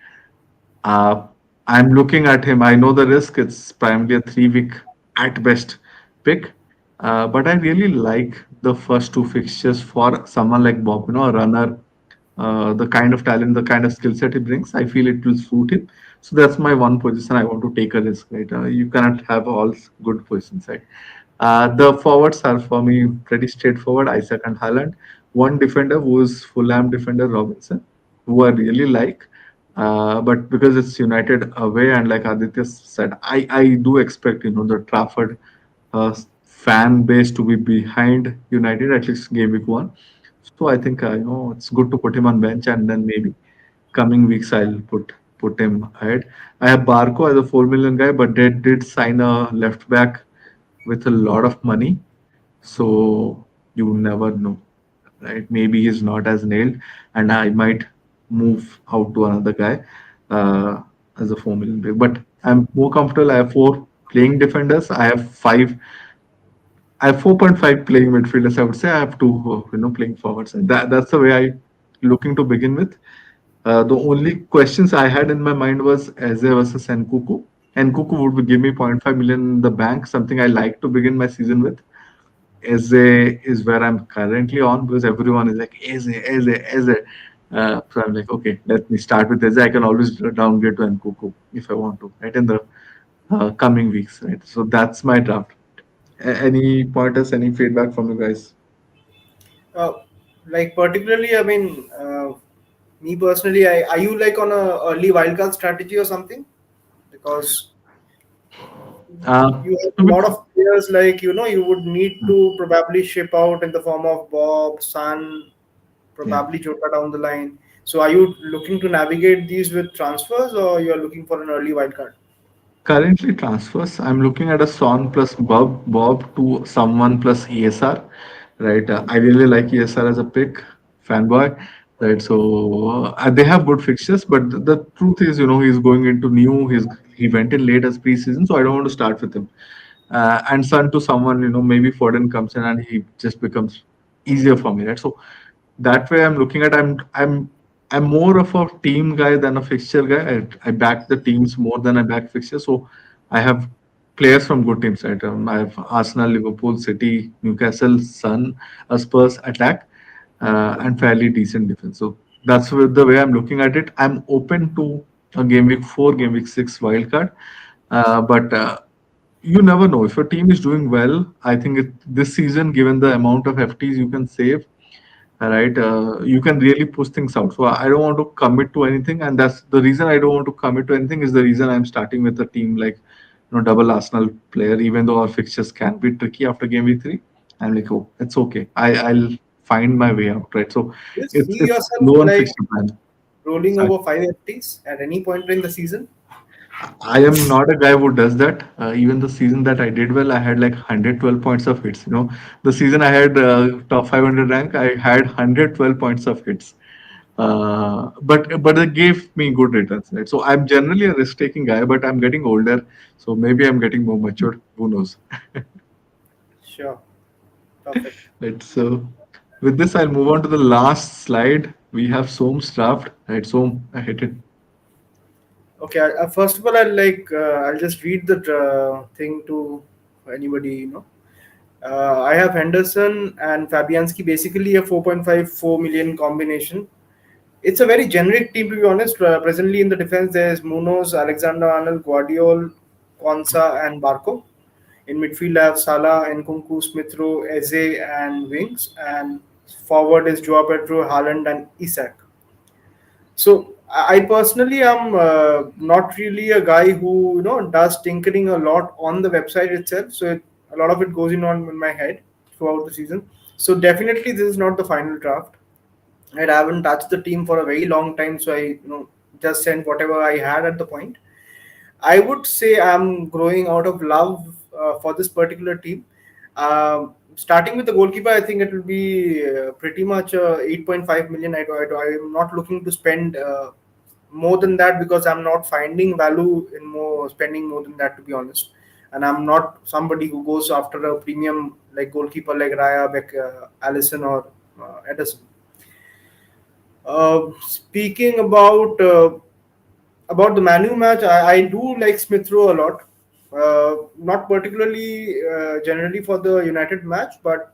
Uh, I'm looking at him. I know the risk. It's primarily a 3 week at best pick. But I really like the first two fixtures for someone like Bob, a runner, the kind of talent, the kind of skill set he brings. I feel it will suit him. So that's my one position I want to take a risk, right? You cannot have all good positions, right? The forwards are for me pretty straightforward. Isaac and Haaland. One defender who is Fulham defender Robinson, who I really like. But because it's United away, and like Aditya said, I do expect the Trafford fan base to be behind United at least game week one. So I think it's good to put him on bench, and then maybe coming weeks I'll put him ahead. I have Barco as a 4 million guy, but they did sign a left back with a lot of money, so you never know, right? Maybe he's not as nailed, and I might move out to another guy uh, as a 4 million pick. But I'm more comfortable. I have four playing defenders. I have 4.5 playing midfielders. I would say I have two, playing forwards. And that's the way I looking to begin with. The only questions I had in my mind was Eze versus Nkuku. Nkuku would give me point 0.5 million in the bank, something I like to begin my season with. Eze is where I'm currently on because everyone is like Eze. So I'm like, okay, let me start with Eze. I can always downgrade to Nkuku if I want to, right? In the coming weeks, right? So that's my draft. Any pointers, any feedback from you guys? Uh, like particularly, I mean, me personally, are you like on a early wildcard strategy or something? Because Uh, you have to a be lot of players like you would need to probably ship out in the form of Bob, Sun, yeah. probably Jota down the line. So are you looking to navigate these with transfers or you're looking for an early wildcard? Currently transfers, I'm looking at a Son plus Bob to someone plus ESR, right? I really like ESR as a pick, fanboy, right? So they have good fixtures, but the truth is, he's going into new. He went in late as preseason, so I don't want to start with him. And Son to someone, maybe Foden comes in and he just becomes easier for me, right? So that way I'm looking at I'm more of a team guy than a fixture guy. I back the teams more than I back fixtures. So I have players from good teams, right? I have Arsenal, Liverpool, City, Newcastle, Sun, Spurs attack, and fairly decent defense. So that's the way I'm looking at it. I'm open to a game week 4, game week 6 wildcard, but you never know if your team is doing well. I think this season, given the amount of FTs you can save, right, you can really push things out. So I don't want to commit to anything, and that's the reason I don't want to commit to anything. Is the reason I'm starting with a team like double Arsenal player, even though our fixtures can be tricky after game week 3. I'm like, oh, it's okay. I'll find my way out, right? So Do you it's see it's yourself low on like fixture plan. rolling Sorry. over 5 FTs at any point in the season? I am not a guy who does that. Even the season that I did well, I had like 112 points of hits. The season I had top 500 rank, I had 112 points of hits. But they gave me good returns, right? So I'm generally a risk-taking guy, but I'm getting older, so maybe I'm getting more mature. Who knows? Sure. Perfect. Right. So with this, I'll move on to the last slide. We have Som's draft, right? Som, I hit it. Okay, first of all, I'll just read the thing to anybody. I have Henderson and Fabianski, basically a 4.54 million combination. It's a very generic team, to be honest. Presently in the defense, there's Munoz, Alexander Arnold, Guardiol, Konsa, and Barco. In midfield, I have Salah, Nkunku, Smith Rowe, Eze, and Wings. And forward is Joao Pedro, Haaland, and Isak. So I personally am not really a guy who does tinkering a lot on the website itself. So a lot of it goes in my head throughout the season. So definitely this is not the final draft. And I haven't touched the team for a very long time, so I just sent whatever I had at the point. I would say I'm growing out of love for this particular team. Starting with the goalkeeper, I think it will be pretty much 8.5 million. I'm not looking to spend more than that because I'm not finding value in more spending more than that, to be honest. And I'm not somebody who goes after a premium like goalkeeper like Raya, Allison, or Edison. Speaking about the Manu match, I do like Smith Rowe a lot. Not particularly generally for the United match, but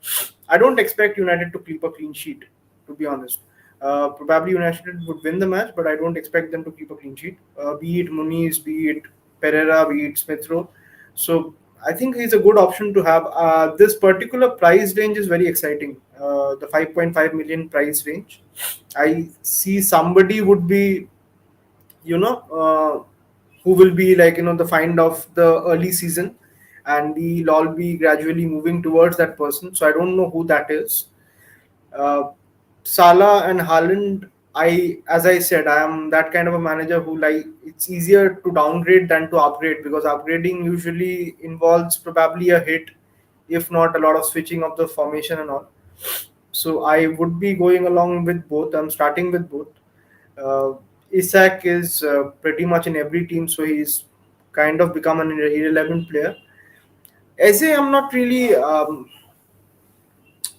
I don't expect United to keep a clean sheet, to be honest. Probably United would win the match, but I don't expect them to keep a clean sheet. Be it Muniz, be it Pereira, be it Smith Rowe. So I think he's a good option to have. This particular price range is very exciting. The 5.5 million price range. I see somebody would be you know uh, who will be like the find of the early season, and we'll all be gradually moving towards that person. So I don't know who that is. uh, Salah and Haaland, as I said, I am that kind of a manager who, like, it's easier to downgrade than to upgrade, because upgrading usually involves probably a hit, if not a lot of switching of the formation and all. So I would be going along with both. I'm starting with both. Uh, Isak is pretty much in every team, so he's kind of become an irrelevant player. Eze, I'm not really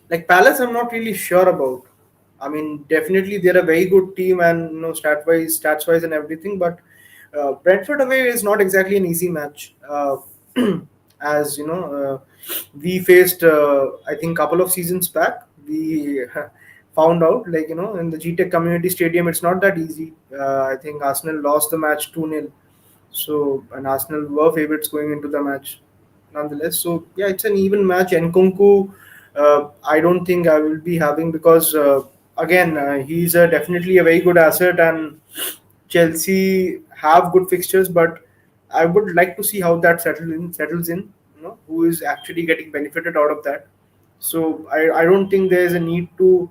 like Palace. I'm not really sure about. I mean, definitely they're a very good team, and stats wise, and everything. But Brentford away is not exactly an easy match. As we faced, I think, couple of seasons back, we found out, like, in the GTech Community Stadium, it's not that easy. I think Arsenal lost the match 2-0. So, and Arsenal were favourites going into the match nonetheless. So, yeah, it's an even match. Nkunku, I don't think I will be having, because, again, he's definitely a very good asset, and Chelsea have good fixtures, but I would like to see how that settles in. Who is actually getting benefited out of that. So I don't think there is a need to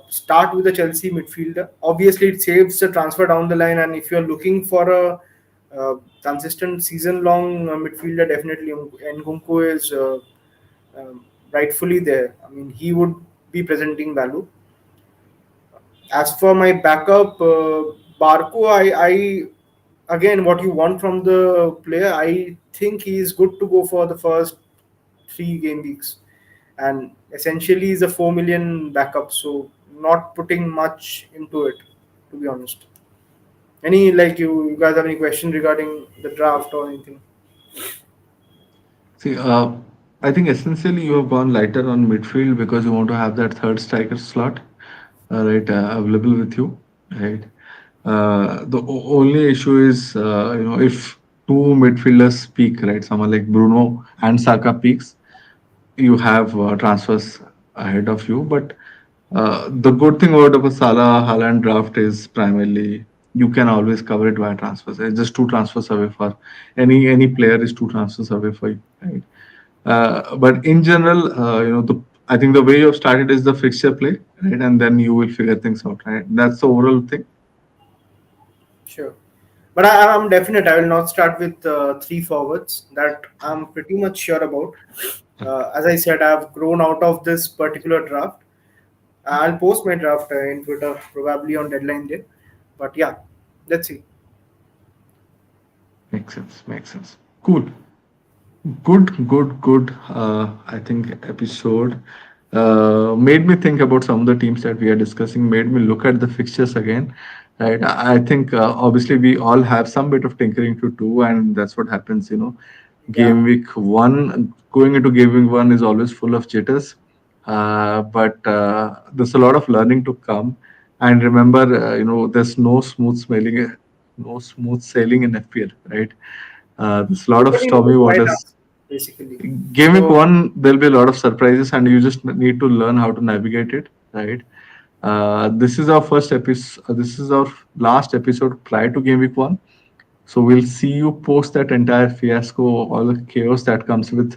start with a Chelsea midfielder. Obviously, it saves the transfer down the line, and if you're looking for a consistent season-long midfielder, definitely Nkunku is rightfully there. I mean, he would be presenting value. As for my backup, Barco, again, what you want from the player, I think he is good to go for the first 3 game weeks, and essentially is a 4 million backup. So not putting much into it, to be honest. Any, like, you guys have any question regarding the draft or anything? See, I think essentially you have gone lighter on midfield because you want to have that third striker slot, right, available with you, right? The only issue is, if two midfielders peak, right, someone like Bruno and Saka peaks, you have transfers ahead of you. But the good thing about a Salah Haaland draft is primarily you can always cover it via transfers. It's just two transfers away for any player is two transfers away for you, right? But in general, I think the way you have started is the fixture play, right, and then you will figure things out, right? That's the overall thing. Sure. But I'm definite. I will not start with 3 forwards. That I'm pretty much sure about. As I said, I've grown out of this particular draft. I'll post my draft in Twitter probably on deadline day. But yeah, let's see. Makes sense. Makes sense. Cool. Good. I think episode made me think about some of the teams that we are discussing. Made me look at the fixtures again. right? I think obviously we all have some bit of tinkering to do, and that's what happens. Yeah. Game week one, going into game week one is always full of jitters, but there's a lot of learning to come. And remember, there's no smooth sailing in FPL, right? There's a lot of Nobody knows stormy right waters. answer, basically. Game week So one, there'll be a lot of surprises, and you just need to learn how to navigate it, right? This is our first episode. This is our last episode prior to game week one. So we'll see you post that entire fiasco, all the chaos that comes with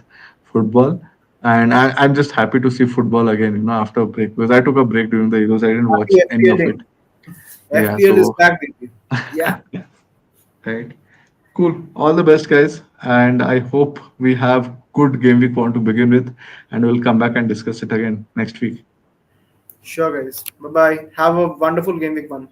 football. And I'm just happy to see football again, after a break, because I took a break during the Euros. I didn't watch happy any of it. FPLing. Yeah, FPL is so back, baby. Yeah. right. Cool. All the best, guys. And I hope we have good game week one to begin with. And we'll come back and discuss it again next week. Sure, guys. Bye bye. Have a wonderful game week one.